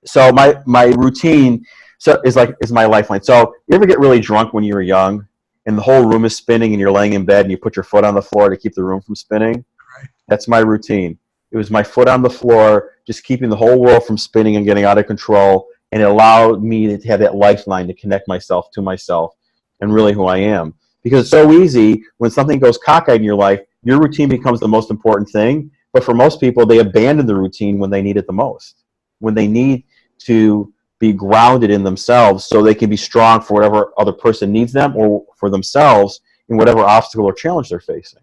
So my routine is my lifeline. So you ever get really drunk when you were young and the whole room is spinning and you're laying in bed and you put your foot on the floor to keep the room from spinning? Right. That's my routine. It was my foot on the floor, just keeping the whole world from spinning and getting out of control. And it allowed me to have that lifeline to connect myself to myself and really who I am. Because it's so easy when something goes cockeyed in your life, your routine becomes the most important thing. But for most people, they abandon the routine when they need it the most. When they need to be grounded in themselves so they can be strong for whatever other person needs them or for themselves in whatever obstacle or challenge they're facing.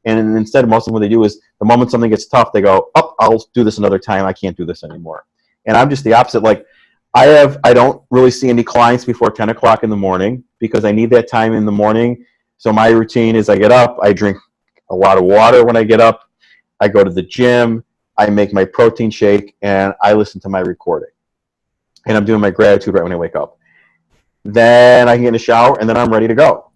And instead, most of them, what they do is the moment something gets tough, they go, oh, I'll do this another time. I can't do this anymore. And I'm just the opposite. Like, I don't really see any clients before 10 o'clock in the morning because I need that time in the morning. So my routine is I get up, I drink a lot of water when I get up, I go to the gym, I make my protein shake, and I listen to my recording. And I'm doing my gratitude right when I wake up. Then I can get in the shower, and then I'm ready to go.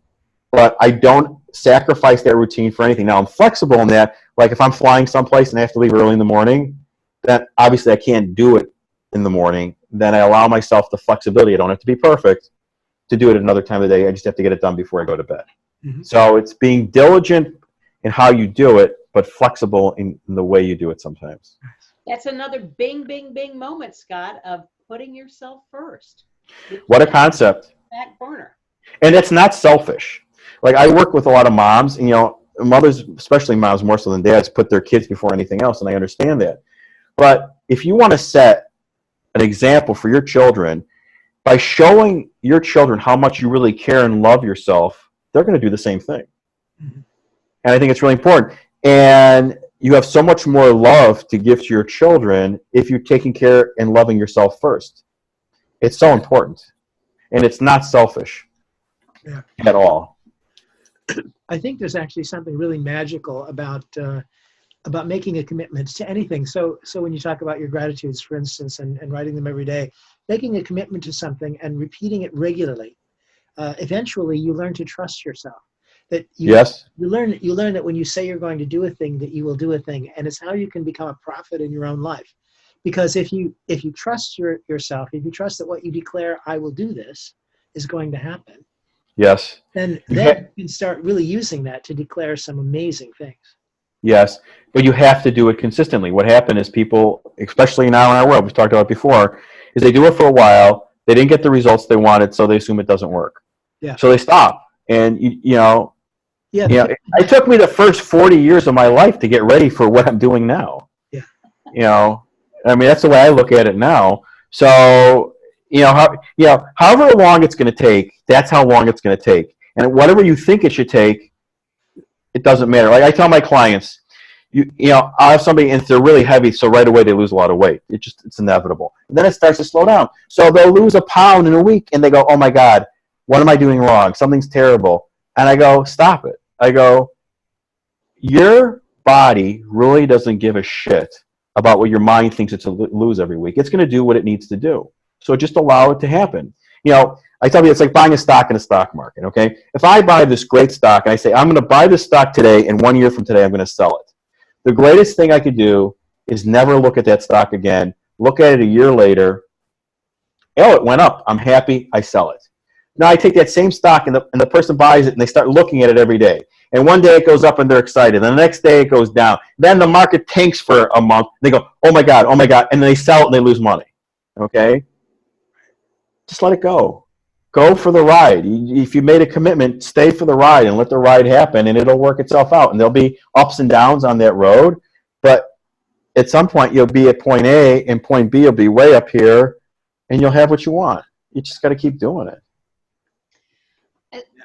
But I don't sacrifice that routine for anything. Now, I'm flexible in that. Like, if I'm flying someplace and I have to leave early in the morning, then obviously I can't do it in the morning. Then I allow myself the flexibility. I don't have to be perfect to do it at another time of the day. I just have to get it done before I go to bed. Mm-hmm. So it's being diligent in how you do it, but flexible in the way you do it sometimes. That's another bing, bing, bing moment, Scott, of putting yourself first. What a concept. Back burner. And it's not selfish. Like, I work with a lot of moms, and, mothers, especially moms more so than dads, put their kids before anything else, and I understand that. But if you want to set an example for your children, by showing your children how much you really care and love yourself, they're going to do the same thing. Mm-hmm. And I think it's really important. And you have so much more love to give to your children if you're taking care and loving yourself first. It's so important. And it's not selfish at all. I think there's actually something really magical about making a commitment to anything. So when you talk about your gratitudes, for instance, and writing them every day, making a commitment to something and repeating it regularly, eventually you learn to trust yourself. That you learn that when you say you're going to do a thing, that you will do a thing, and it's how you can become a prophet in your own life. Because if you trust yourself, if you trust that what you declare, I will do this, is going to happen. Yes. Then you can start really using that to declare some amazing things. Yes, but you have to do it consistently. What happened is people, especially now in our world, we've talked about it before, is they do it for a while, they didn't get the results they wanted, so they assume it doesn't work. Yeah. So they stop. And, it took me the first 40 years of my life to get ready for what I'm doing now. Yeah. That's the way I look at it now. So, however long it's going to take, that's how long it's going to take. And whatever you think it should take, it doesn't matter. Like I tell my clients, I'll have somebody, and if they're really heavy, so right away they lose a lot of weight. It's inevitable. And then it starts to slow down. So they'll lose a pound in a week, and they go, oh my God, what am I doing wrong? Something's terrible. And I go, stop it. I go, your body really doesn't give a shit about what your mind thinks it's to lose every week. It's going to do what it needs to do. So just allow it to happen. I tell you, it's like buying a stock in a stock market, okay? If I buy this great stock and I say, I'm going to buy this stock today, and 1 year from today I'm going to sell it. The greatest thing I could do is never look at that stock again, look at it a year later, it went up, I'm happy, I sell it. Now I take that same stock, and the person buys it, and they start looking at it every day. And one day it goes up and they're excited. And the next day it goes down. Then the market tanks for a month. They go, oh my God. And then they sell it and they lose money. Okay? Just let it go. Go for the ride. If you made a commitment, stay for the ride and let the ride happen, and it'll work itself out. And there'll be ups and downs on that road. But at some point you'll be at point A, and point B will be way up here, and you'll have what you want. You just got to keep doing it.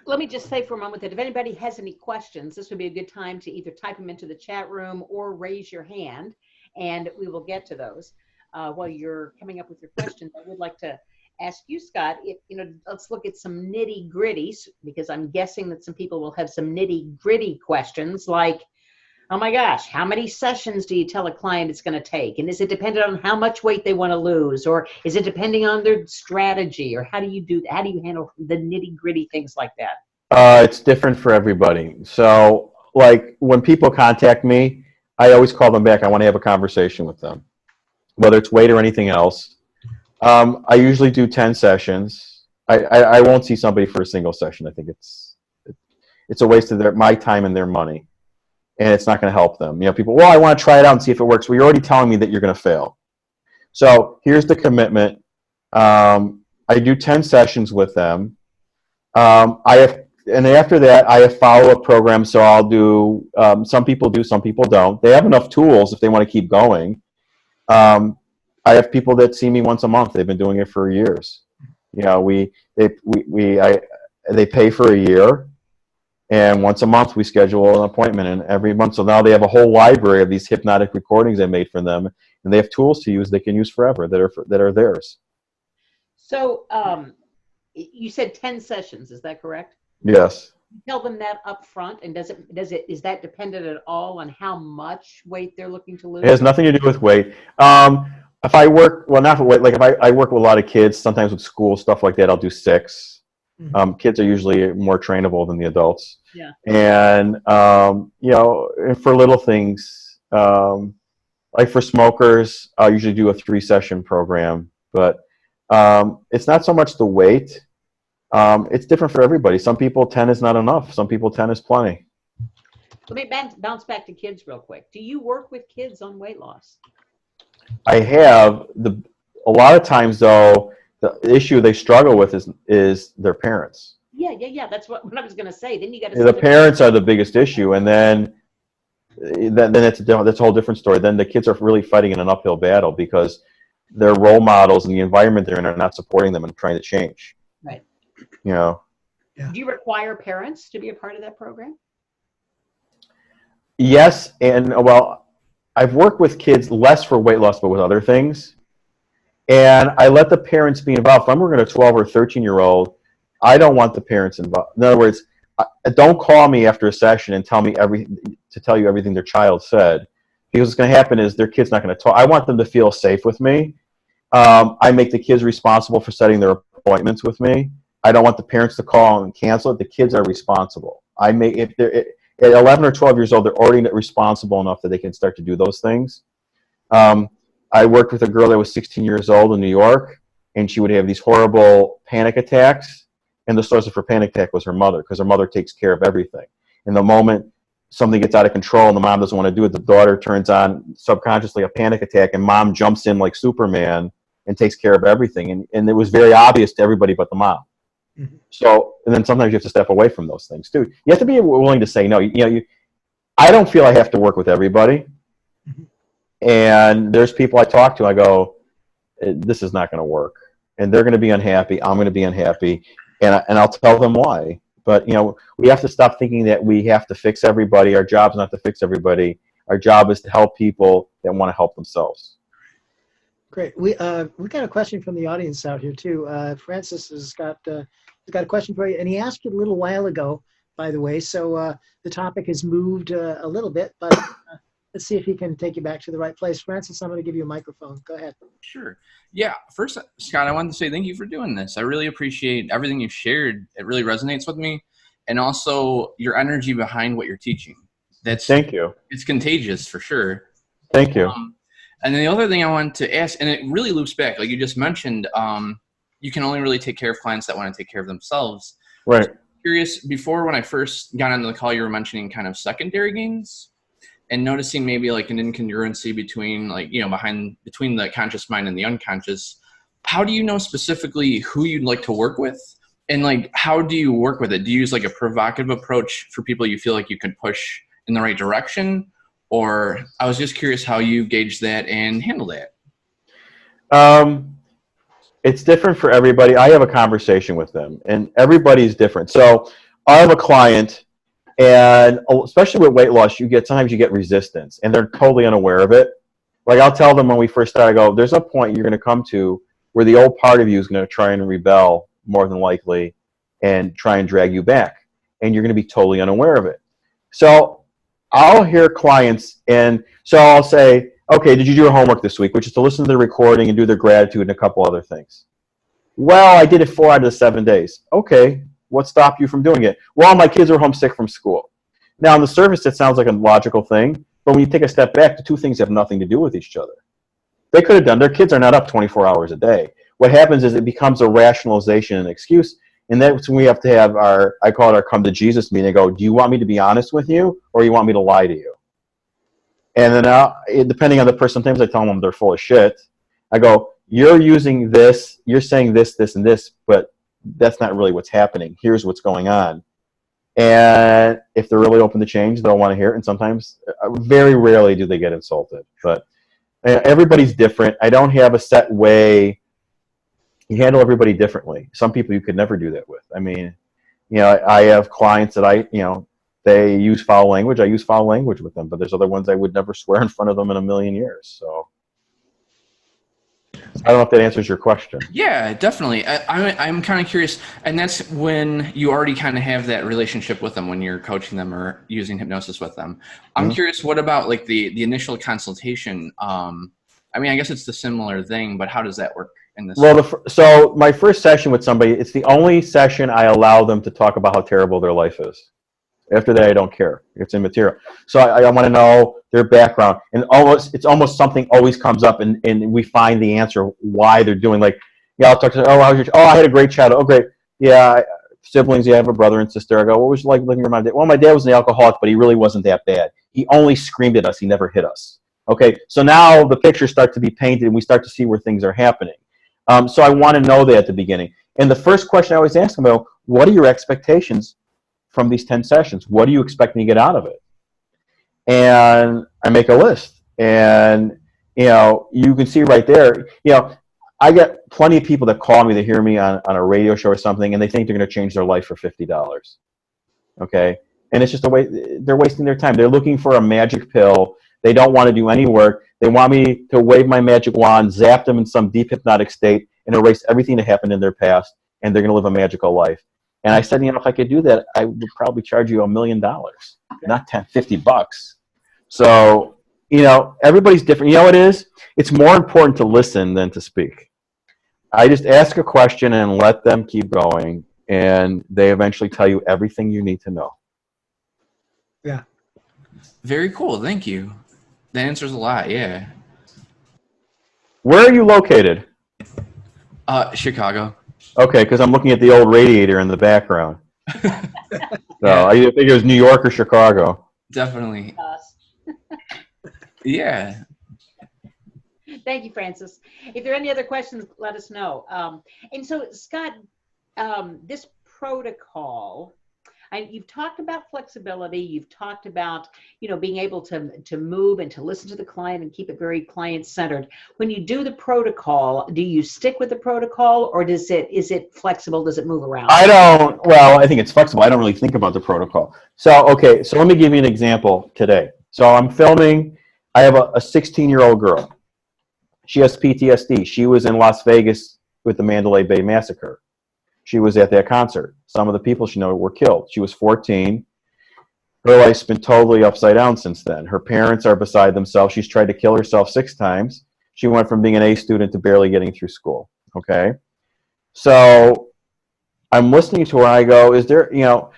Let me just say for a moment that if anybody has any questions, this would be a good time to either type them into the chat room or raise your hand, and we will get to those. While you're coming up with your questions, I would like to ask you, Scott, let's look at some nitty gritties, because I'm guessing that some people will have some nitty gritty questions like, oh my gosh, how many sessions do you tell a client it's going to take? And is it dependent on how much weight they want to lose? Or is it depending on their strategy? Or how do you handle the nitty gritty things like that? It's different for everybody. So like when people contact me, I always call them back. I want to have a conversation with them, whether it's weight or anything else. I usually do 10 sessions. I won't see somebody for a single session. I think it's a waste of my time and their money. And it's not going to help them. People, I want to try it out and see if it works. Well, you're already telling me that you're going to fail. So here's the commitment. I do 10 sessions with them. And after that, I have follow-up programs. So I'll do, some people do, some people don't. They have enough tools if they want to keep going. I have people that see me once a month. They've been doing it for years. You know, they pay for a year, and once a month we schedule an appointment, and every month. So now they have a whole library of these hypnotic recordings I made for them, and they have tools to use they can use forever that are theirs. So you said 10 sessions, is that correct? Yes. You tell them that up front, and is that dependent at all on how much weight they're looking to lose? It has nothing to do with weight. If I work, well, not for weight, like if I work with a lot of kids, sometimes with school, stuff like that, I'll do 6. Kids are usually more trainable than the adults. Yeah. And, you know, for little things, like for smokers, I'll usually do a 3-session program. But it's not so much the weight. It's different for everybody. Some people 10 is not enough. Some people 10 is plenty. Let me bounce back to kids real quick. Do you work with kids on weight loss? I have. A lot of times, though, the issue they struggle with is their parents. Yeah. That's what I was going to say. Then you got to. The parents are the biggest issue, and then that's a whole different story. Then the kids are really fighting in an uphill battle because their role models and the environment they're in are not supporting them and trying to change. Right. You know. Do you require parents to be a part of that program? Yes, and well, I've worked with kids less for weight loss, but with other things. And I let the parents be involved. If I'm working with a 12 or 13-year-old, I don't want the parents involved. In other words, don't call me after a session and tell you everything their child said, because what's going to happen is their kid's not going to talk. I want them to feel safe with me. I make the kids responsible for setting their appointments with me. I don't want the parents to call and cancel it. The kids are responsible. If they're at 11 or 12 years old, they're already responsible enough that they can start to do those things. I worked with a girl that was 16 years old in New York, and she would have these horrible panic attacks, and the source of her panic attack was her mother, because her mother takes care of everything. And the moment something gets out of control and the mom doesn't want to do it, the daughter turns on subconsciously a panic attack, and mom jumps in like Superman and takes care of everything. And it was very obvious to everybody but the mom. Mm-hmm. So, and then sometimes you have to step away from those things too. You have to be willing to say no. I don't feel I have to work with everybody. Mm-hmm. And there's people I talk to, I go, this is not going to work. And they're going to be unhappy. I'm going to be unhappy. And I'll tell them why. But, we have to stop thinking that we have to fix everybody. Our job's not to fix everybody. Our job is to help people that want to help themselves. Great. We got a question from the audience out here too. Francis has got a question for you, and he asked it a little while ago, by the way. So the topic has moved a little bit, but let's see if he can take you back to the right place. Francis, I'm going to give you a microphone. Go ahead. Sure. Yeah. First, Scott, I wanted to say thank you for doing this. I really appreciate everything you've shared. It really resonates with me, and also your energy behind what you're teaching. Thank you. It's contagious for sure. Thank you. And then the other thing I wanted to ask, and it really loops back, like you just mentioned, you can only really take care of clients that want to take care of themselves. Right. So curious, before when I first got on the call, you were mentioning kind of secondary gains and noticing maybe like an incongruency between between the conscious mind and the unconscious. How do you know specifically who you'd like to work with? And like, how do you work with it? Do you use like a provocative approach for people you feel like you could push in the right direction? Or I was just curious how you gauge that and handle that. It's different for everybody. I have a conversation with them, and everybody's different. So I have a client, and especially with weight loss, sometimes you get resistance, and they're totally unaware of it. Like I'll tell them when we first start, I go, there's a point you're going to come to where the old part of you is going to try and rebel more than likely and try and drag you back, and you're going to be totally unaware of it. So I'll hear clients, and so I'll say, okay, did you do your homework this week? Which is to listen to the recording and do their gratitude and a couple other things. Well, I did it 4 out of the 7 days. Okay, what stopped you from doing it? Well, my kids were homesick from school. Now, on the surface, it sounds like a logical thing, but when you take a step back, the two things have nothing to do with each other. They could have done, their kids are not up 24 hours a day. What happens is it becomes a rationalization and excuse. And that's when we have to have I call it our come to Jesus meeting. I go, do you want me to be honest with you, or you want me to lie to you? And then depending on the person, sometimes I tell them they're full of shit. I go, you're using this, you're saying this, this, and this, but that's not really what's happening. Here's what's going on. And if they're really open to change, they'll want to hear it. And sometimes, very rarely do they get insulted. But Everybody's different. I don't have a set way. You handle everybody differently. Some people you could never do that with. I mean, I have clients that they use foul language. I use foul language with them, but there's other ones I would never swear in front of them in a million years. So I don't know if that answers your question. Yeah, definitely. I'm kind of curious, and that's when you already kind of have that relationship with them when you're coaching them or using hypnosis with them. I'm curious, what about like the initial consultation? I mean, I guess it's the similar thing, but how does that work in this? Well, so my first session with somebody, it's the only session I allow them to talk about how terrible their life is. After that, I don't care. It's immaterial. So I want to know their background, and it's almost something always comes up, and we find the answer why they're doing. Like, I'll talk to, I had a great childhood. Oh, great. Yeah, siblings. Yeah, I have a brother and sister. I go, what was it like living with my dad? Well, my dad was an alcoholic, but he really wasn't that bad. He only screamed at us. He never hit us. Okay, so now the pictures start to be painted, and we start to see where things are happening. So I want to know that at the beginning. And the first question I always ask them, what are your expectations from these 10 sessions? What are you expecting to get out of it? And I make a list. And, you can see right there, I get plenty of people that call me, they hear me on a radio show or something, and they think they're going to change their life for $50. Okay? And it's just they're wasting their time. They're looking for a magic pill. They don't want to do any work. They want me to wave my magic wand, zap them in some deep hypnotic state, and erase everything that happened in their past, and they're going to live a magical life. And I said, if I could do that, I would probably charge you $1 million, not $50. So, everybody's different. You know what it is? It's more important to listen than to speak. I just ask a question and let them keep going, and they eventually tell you everything you need to know. Yeah. Very cool. Thank you. That answers a lot. Yeah. Where are you located? Chicago. Okay, because I'm looking at the old radiator in the background. So I think it was New York or Chicago. Definitely. Yeah. Thank you, Francis. If there are any other questions, let us know. And so, Scott, this protocol, you've talked about flexibility. You've talked about, being able to move and to listen to the client and keep it very client-centered. When you do the protocol, do you stick with the protocol, or is it flexible? Does it move around? I think it's flexible. I don't really think about the protocol. So let me give you an example today. So I'm filming. I have a 16-year-old girl. She has PTSD. She was in Las Vegas with the Mandalay Bay Massacre. She was at that concert. Some of the people she knew were killed. She was 14. Her life's been totally upside down since then. Her parents are beside themselves. She's tried to kill herself 6 times. She went from being an A student to barely getting through school. Okay? So I'm listening to her. I go,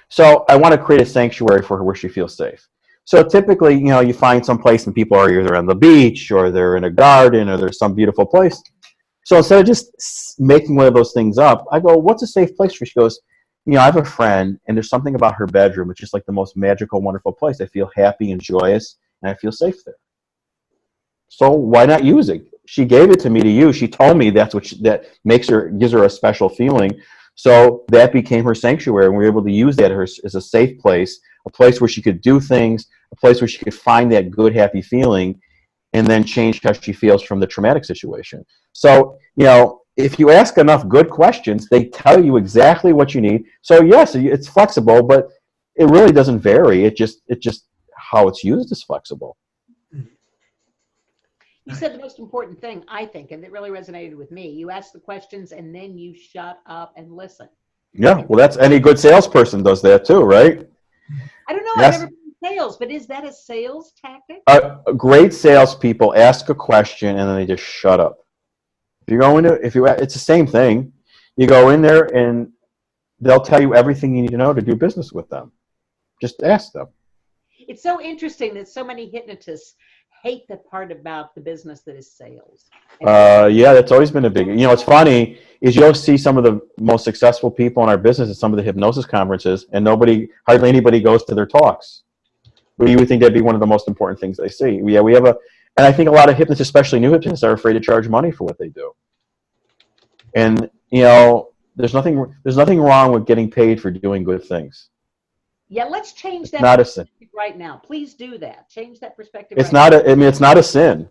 so I want to create a sanctuary for her where she feels safe. So typically, you find some place and people are either on the beach or they're in a garden or there's some beautiful place. So instead of just making one of those things up, I go, what's a safe place for you? She goes, I have a friend, and there's something about her bedroom. It's just like the most magical, wonderful place. I feel happy and joyous, and I feel safe there. So why not use it? She gave it to me to use. She told me that's what that gives her a special feeling. So that became her sanctuary, and we were able to use that as a safe place, a place where she could do things, a place where she could find that good, happy feeling, and then change how she feels from the traumatic situation. So, if you ask enough good questions, they tell you exactly what you need. So yes, it's flexible, but it really doesn't vary. It just how it's used is flexible. You said the most important thing, I think, and it really resonated with me. You ask the questions and then you shut up and listen. Yeah, well, that's any good salesperson does that too, right? I don't know. Yes. I've never been in sales, but is that a sales tactic? Great salespeople ask a question and then they just shut up. It's the same thing. You go in there and they'll tell you everything you need to know to do business with them. Just ask them. It's so interesting that so many hypnotists hate the part about the business that is sales. Yeah, that's always been a big. What's funny is you'll see some of the most successful people in our business at some of the hypnosis conferences, and hardly anybody goes to their talks. But you would think that'd be one of the most important things they see. Yeah, we have and I think a lot of hypnotists, especially new hypnotists, are afraid to charge money for what they do. And there's nothing wrong with getting paid for doing good things. Yeah, let's change that perspective right now. Please do that. Change that perspective. It's not a sin.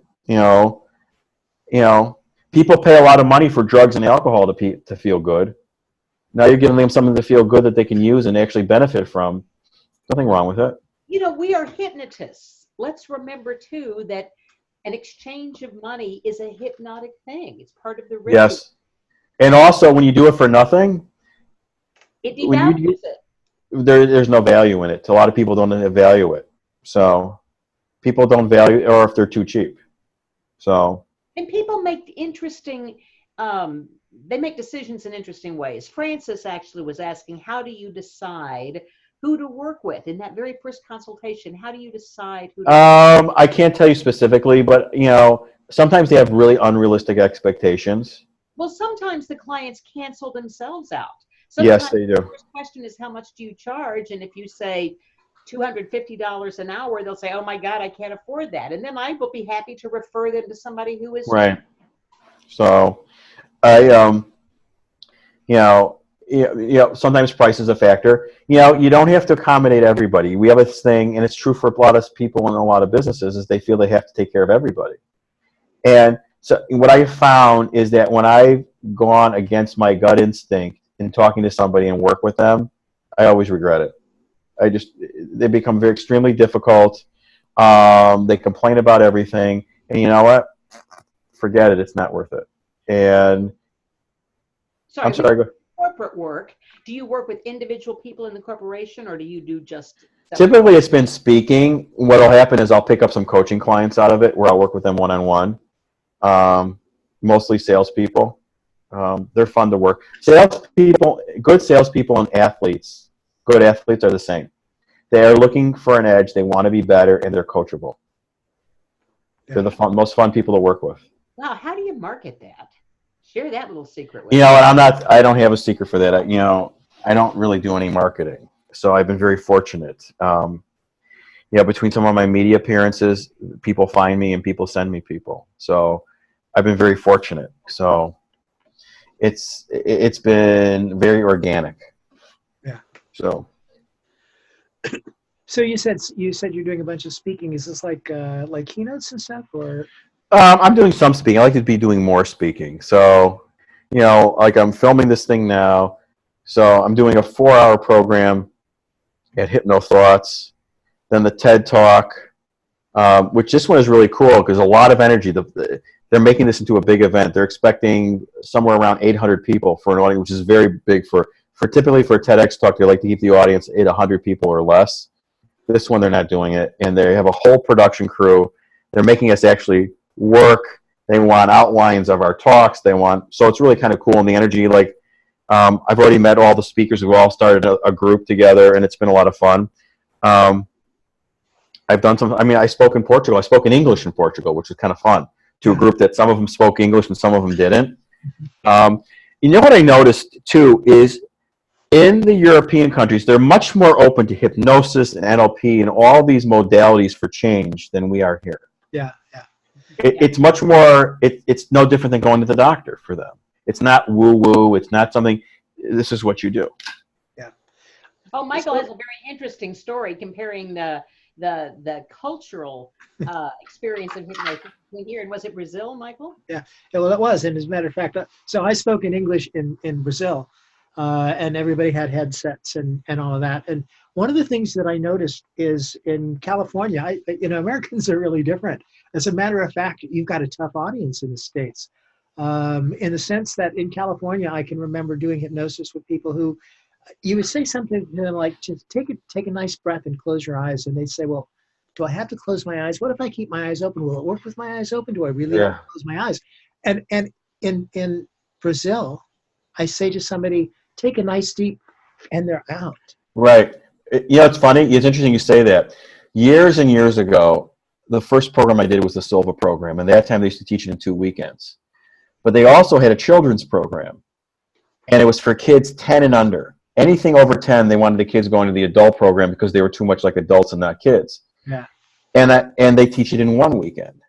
You know, people pay a lot of money for drugs and alcohol to feel good. Now you're giving them something to feel good that they can use and actually benefit from. Nothing wrong with it. You know, we are hypnotists. Let's remember, too, that an exchange of money is a hypnotic thing. It's part of the ritual. Yes. And also, when you do it for nothing, It devalues it. There's no value in it. A lot of people don't value it. So people don't value, or if they're too cheap. So. And people make interesting, they make decisions in interesting ways. Francis actually was asking, how do you decide who to work with in that very first consultation? How do you decide who to work with? I can't tell you specifically, but you know, sometimes they have really unrealistic expectations. Well, sometimes the clients cancel themselves out. Yes, they do. The first question is, how much do you charge? And if you say $250 an hour, they'll say, oh my God, I can't afford that. And then I will be happy to refer them to somebody who is. Right. So you know, sometimes price is a factor. You know, you don't have to accommodate everybody. We have this thing, and it's true for a lot of people in a lot of businesses, is they feel they have to take care of everybody. And so what I found is that when I've gone against my gut instinct in talking to somebody and work with them, I always regret it. They become extremely difficult. They complain about everything, and you know what? Forget it. It's not worth it. And Sorry, I'm sorry. Corporate work. Do you work with individual people in the corporation, or do you do just? Typically, it's been speaking. What'll happen is I'll pick up some coaching clients out of it, where I'll work with them one-on-one. Mostly salespeople. They're fun to work. Salespeople, good salespeople, and athletes. Good athletes are the same. They are looking for an edge. They want to be better, and they're coachable. Yeah. They're the most fun people to work with. Wow, how do you market that? Share that little secret with me. You know, I don't have a secret for that. I don't really do any marketing. So I've been very fortunate. Between some of my media appearances, people find me and people send me people. So I've been very fortunate. So it's been very organic. Yeah. So you said you're doing a bunch of speaking. Is this like keynotes and stuff, or? I'm doing some speaking. I like to be doing more speaking. So, like I'm filming this thing now. So I'm doing a 4-hour program at Hypno Thoughts. Then the TED Talk, which this one is really cool because a lot of energy. They're making this into a big event. They're expecting somewhere around 800 people for an audience, which is very big for typically for a TEDx talk. They like to keep the audience at 100 people or less. This one, they're not doing it. And they have a whole production crew. They're making us actually work. They want outlines of our talks. So it's really kind of cool. And the energy, I've already met all the speakers. We've all started a group together, and it's been a lot of fun. I've done some. I spoke in Portugal. I spoke in English in Portugal, which was kind of fun, to a group that some of them spoke English and some of them didn't. You know what I noticed too is in the European countries, they're much more open to hypnosis and NLP and all these modalities for change than we are here. Yeah. It's much more. It's no different than going to the doctor for them. It's not woo-woo. It's not something. This is what you do. Yeah. Oh, Michael has a very interesting story comparing the cultural experience of hypnosis here. And was it Brazil, Michael? Yeah, well, it was. And as a matter of fact, so I spoke in English in Brazil, and everybody had headsets and all of that. And one of the things that I noticed is in California, Americans are really different. As a matter of fact, you've got a tough audience in the States. In the sense that in California, I can remember doing hypnosis with people who, you would say something to them like, just take a nice breath and close your eyes. And they'd say, well, do I have to close my eyes? What if I keep my eyes open? Will it work with my eyes open? Do I really have to close my eyes? And in Brazil, I say to somebody, take a nice deep, and they're out. Right. It's funny. It's interesting you say that. Years and years ago, the first program I did was the Silva program. And that time they used to teach it in 2 weekends. But they also had a children's program. And it was for kids 10 and under. Anything over 10, they wanted the kids going to the adult program because they were too much like adults and not kids. Yeah. And they teach it in 1 weekend.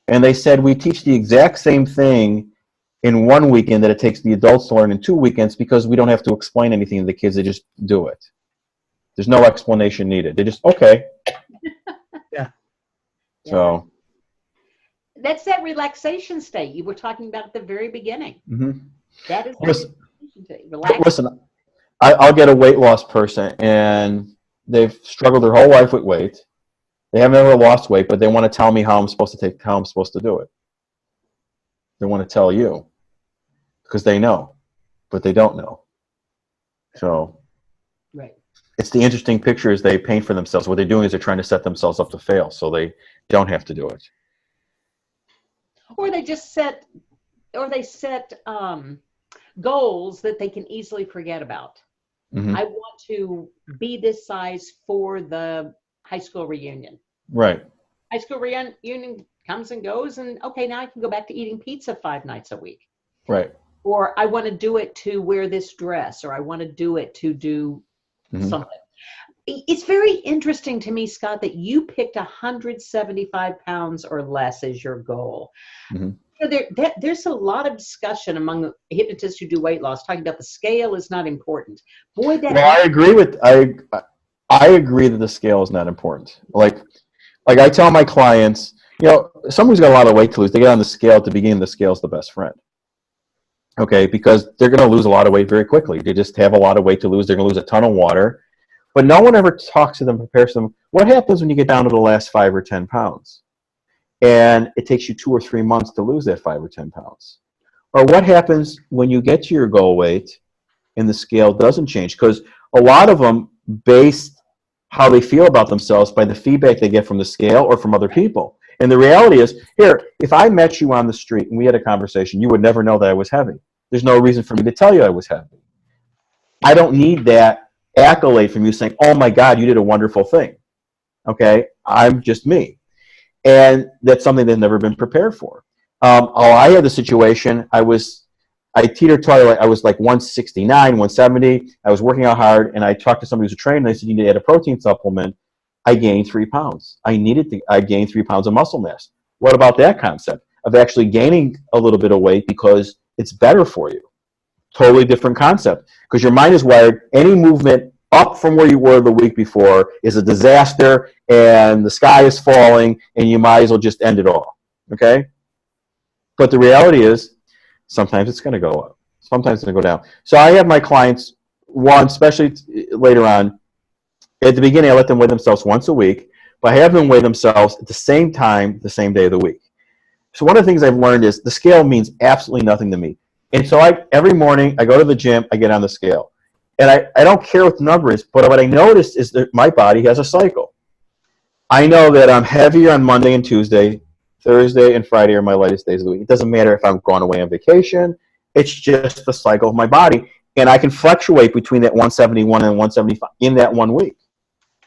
And they said, we teach the exact same thing in 1 weekend that it takes the adults to learn in 2 weekends because we don't have to explain anything to the kids. They just do it. There's no explanation needed. They just, okay. Yeah. So. that's that relaxation state you were talking about at the very beginning. Mm-hmm. That is the Listen, relaxation state. Relax. listen, I'll get a weight loss person, and they've struggled their whole life with weight. They haven't ever lost weight, but they want to tell me how I'm supposed to do it. They want to tell you because they know, but they don't know. So Right. it's the interesting pictures they paint for themselves. What they're doing is they're trying to set themselves up to fail, so they don't have to do it. Or they just set goals that they can easily forget about. Mm-hmm. I want to be this size for the high school reunion. Right. High school reunion comes and goes, and okay, now I can go back to eating pizza 5 nights a week. Right. Or I want to do it to wear this dress, or I want to do it to do something. It's very interesting to me, Scott, that you picked 175 pounds or less as your goal. Mm-hmm. There's a lot of discussion among hypnotists who do weight loss talking about the scale is not important. Boy, that. Well, I agree that the scale is not important. Like I tell my clients, someone who's got a lot of weight to lose, they get on the scale at the beginning. The scale's the best friend. Okay, because they're going to lose a lot of weight very quickly. They just have a lot of weight to lose. They're going to lose a ton of water. But no one ever talks to them, prepares them. What happens when you get down to the last 5 or 10 pounds? And it takes you 2 or 3 months to lose that 5 or 10 pounds. Or what happens when you get to your goal weight and the scale doesn't change? Because a lot of them base how they feel about themselves by the feedback they get from the scale or from other people. And the reality is, here, if I met you on the street and we had a conversation, you would never know that I was heavy. There's no reason for me to tell you I was heavy. I don't need that accolade from you saying, oh my God, you did a wonderful thing. Okay? I'm just me. And that's something they've never been prepared for. I had the situation, I teeter-totter, I was like 169, 170. I was working out hard, and I talked to somebody who's a trainer, and they said, you need to add a protein supplement. I gained 3 pounds. I gained 3 pounds of muscle mass. What about that concept of actually gaining a little bit of weight because it's better for you? Totally different concept, because your mind is wired. Any movement up from where you were the week before is a disaster, and the sky is falling, and you might as well just end it all. Okay? But the reality is, sometimes it's going to go up. Sometimes it's going to go down. So I have my clients, especially later on, at the beginning, I let them weigh themselves once a week, but I have them weigh themselves at the same time, the same day of the week. So one of the things I've learned is the scale means absolutely nothing to me. And so every morning, I go to the gym, I get on the scale. And I don't care what the number is, but what I noticed is that my body has a cycle. I know that I'm heavier on Monday and Tuesday. Thursday and Friday are my lightest days of the week. It doesn't matter if I'm going away on vacation. It's just the cycle of my body. And I can fluctuate between that 171 and 175 in that 1 week.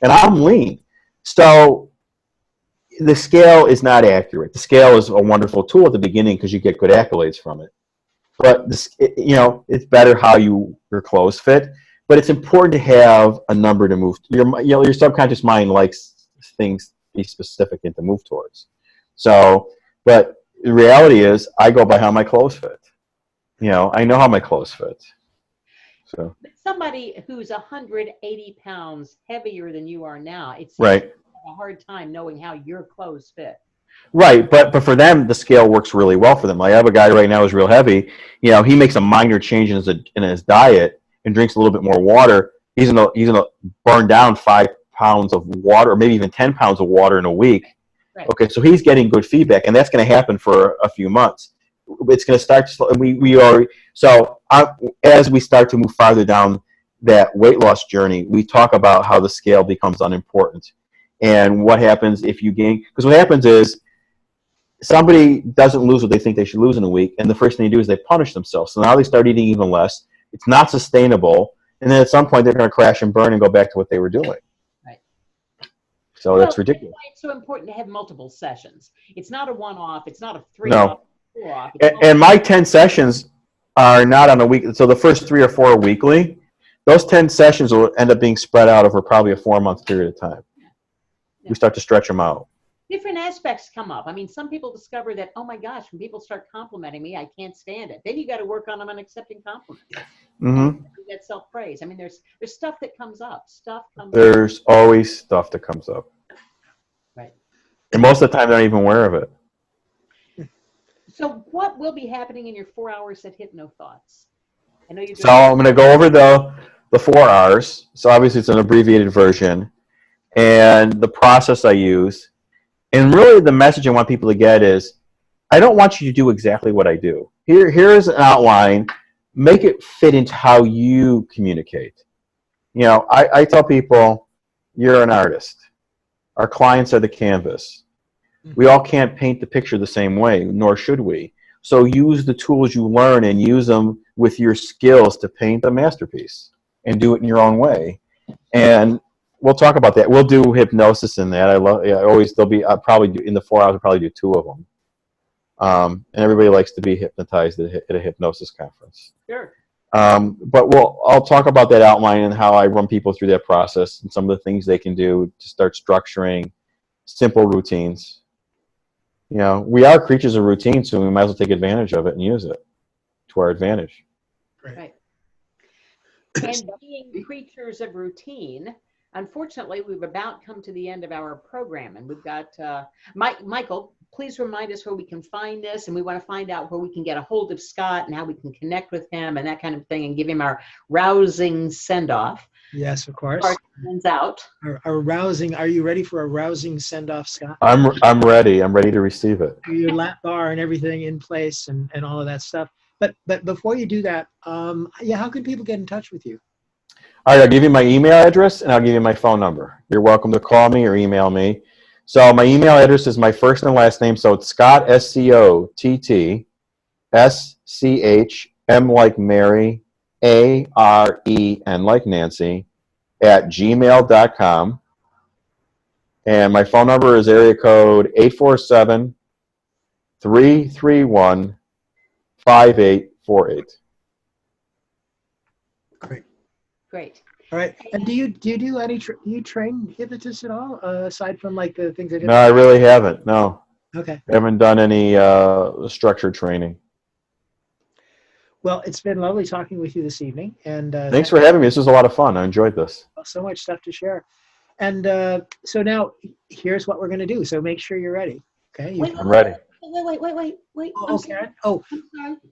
And I'm lean. So the scale is not accurate. The scale is a wonderful tool at the beginning because you get good accolades from it. But it's better how your clothes fit. But it's important to have a number to move. Your subconscious mind likes things to be specific and to move towards. So, but the reality is, I go by how my clothes fit. I know how my clothes fit. So. Somebody who's 180 pounds heavier than you are now, it's right. a hard time knowing how your clothes fit. Right, but for them, the scale works really well for them. Like I have a guy right now who's real heavy. He makes a minor change in his diet and drinks a little bit more water. He's gonna burn down 5 pounds of water, or maybe even 10 pounds of water in a week. Right. Okay, so he's getting good feedback, and that's going to happen for a few months. It's going to start to slow, and as we start to move farther down that weight loss journey, we talk about how the scale becomes unimportant, and what happens if you gain. Because what happens is somebody doesn't lose what they think they should lose in a week, and the first thing they do is they punish themselves. So now they start eating even less. It's not sustainable, and then at some point they're going to crash and burn and go back to what they were doing. So that's ridiculous. That's why it's so important to have multiple sessions. It's not a one-off. It's not a 3-off. No. 4-off. And my 10 sessions are not on a week. So the first 3 or 4 are weekly. Those 10 sessions will end up being spread out over probably a 4-month period of time. Yeah. We start to stretch them out. Different aspects come up. I mean, some people discover that, oh my gosh, when people start complimenting me, I can't stand it. Then you got to work on them and accepting compliments. Mm-hmm. You get self-praise. I mean, there's stuff that comes up. There's always stuff that comes up. Right. And most of the time, they're not even aware of it. So what will be happening in your 4 hours at HypnoThoughts? I know you're So I'm going to go over the 4 R's. So obviously it's an abbreviated version, and the process I use. And really the message I want people to get is, I don't want you to do exactly what I do. Here's an outline. Make it fit into how you communicate. You know, I tell people, you're an artist. Our clients are the canvas. We all can't paint the picture the same way, nor should we. So use the tools you learn and use them with your skills to paint a masterpiece and do it in your own way. And we'll talk about that. We'll do hypnosis in that. There'll be, I'll probably do, in the 4 hours, I'll probably do 2 of them. And everybody likes to be hypnotized at a hypnosis conference. Sure. But I'll talk about that outline and how I run people through that process and some of the things they can do to start structuring simple routines. You know, we are creatures of routine, so we might as well take advantage of it and use it to our advantage. Right. And being creatures of routine, unfortunately, we've about come to the end of our program, and we've got Michael. Please remind us where we can find this, and we want to find out where we can get a hold of Scott and how we can connect with him and that kind of thing, and give him our rousing send-off. Yes, of course. Sends out. Our rousing. Are you ready for a rousing send-off, Scott? I'm ready. I'm ready to receive it. Your lap bar and everything in place and all of that stuff. But before you do that, yeah, how can people get in touch with you? All right, I'll give you my email address and I'll give you my phone number. You're welcome to call me or email me. So my email address is my first and last name. So it's Scott, SCOTT, SCHM like Mary, AREN like Nancy, at gmail.com. And my phone number is area code 847-331-5848. Great. All right. And do you do any you train hypnotists at all aside from like the things that? No, I really haven't. No. Okay. I haven't done any structured training. Well, it's been lovely talking with you this evening, and thanks for having me. This was a lot of fun. I enjoyed this. So much stuff to share. And so now here's what we're going to do. So make sure you're ready. Okay. I'm ready. Wait. Oh, okay. Oh,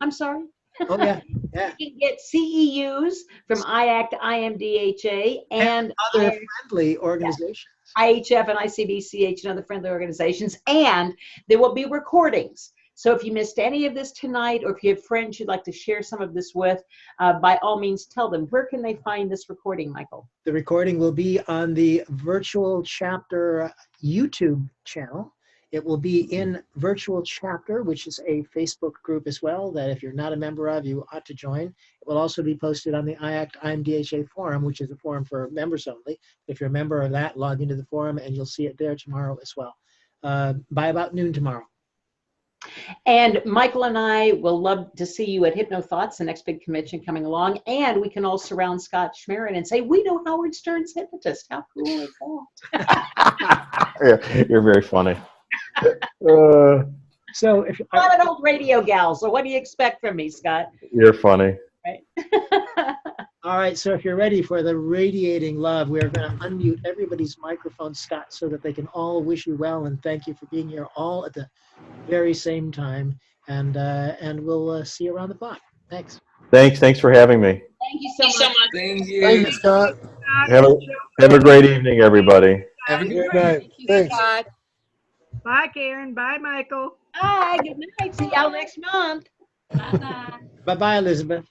I'm sorry. Oh, yeah. Yeah. You can get CEUs from IACT, IMDHA, and other friendly organizations. IHF and ICBCH and other friendly organizations. And there will be recordings. So if you missed any of this tonight, or if you have friends you'd like to share some of this with, by all means, tell them. Where can they find this recording, Michael? The recording will be on the Virtual Chapter YouTube channel. It will be in Virtual Chapter, which is a Facebook group as well, that if you're not a member of, you ought to join. It will also be posted on the IACT IMDHA forum, which is a forum for members only. If you're a member of that, log into the forum and you'll see it there tomorrow as well, by about noon tomorrow. And Michael and I will love to see you at HypnoThoughts, the next big convention coming along. And we can all surround Scott Schmaren and say, we know Howard Stern's hypnotist. How cool is that? Yeah, you're very funny. So if I'm not an old radio gal, so what do you expect from me, Scott? You're funny. Right. All right, so if you're ready for the radiating love, we're going to unmute everybody's microphone, Scott, so that they can all wish you well and thank you for being here all at the very same time. And we'll see you around the block. Thanks. Thanks for having me. Thank you so much. Thank you. Thanks, Scott. Have a great evening, everybody. Have a good night. Thanks. Scott. Bye, Karen. Bye, Michael. Bye. Good night. See y'all next month. Bye-bye. Bye-bye, Elizabeth.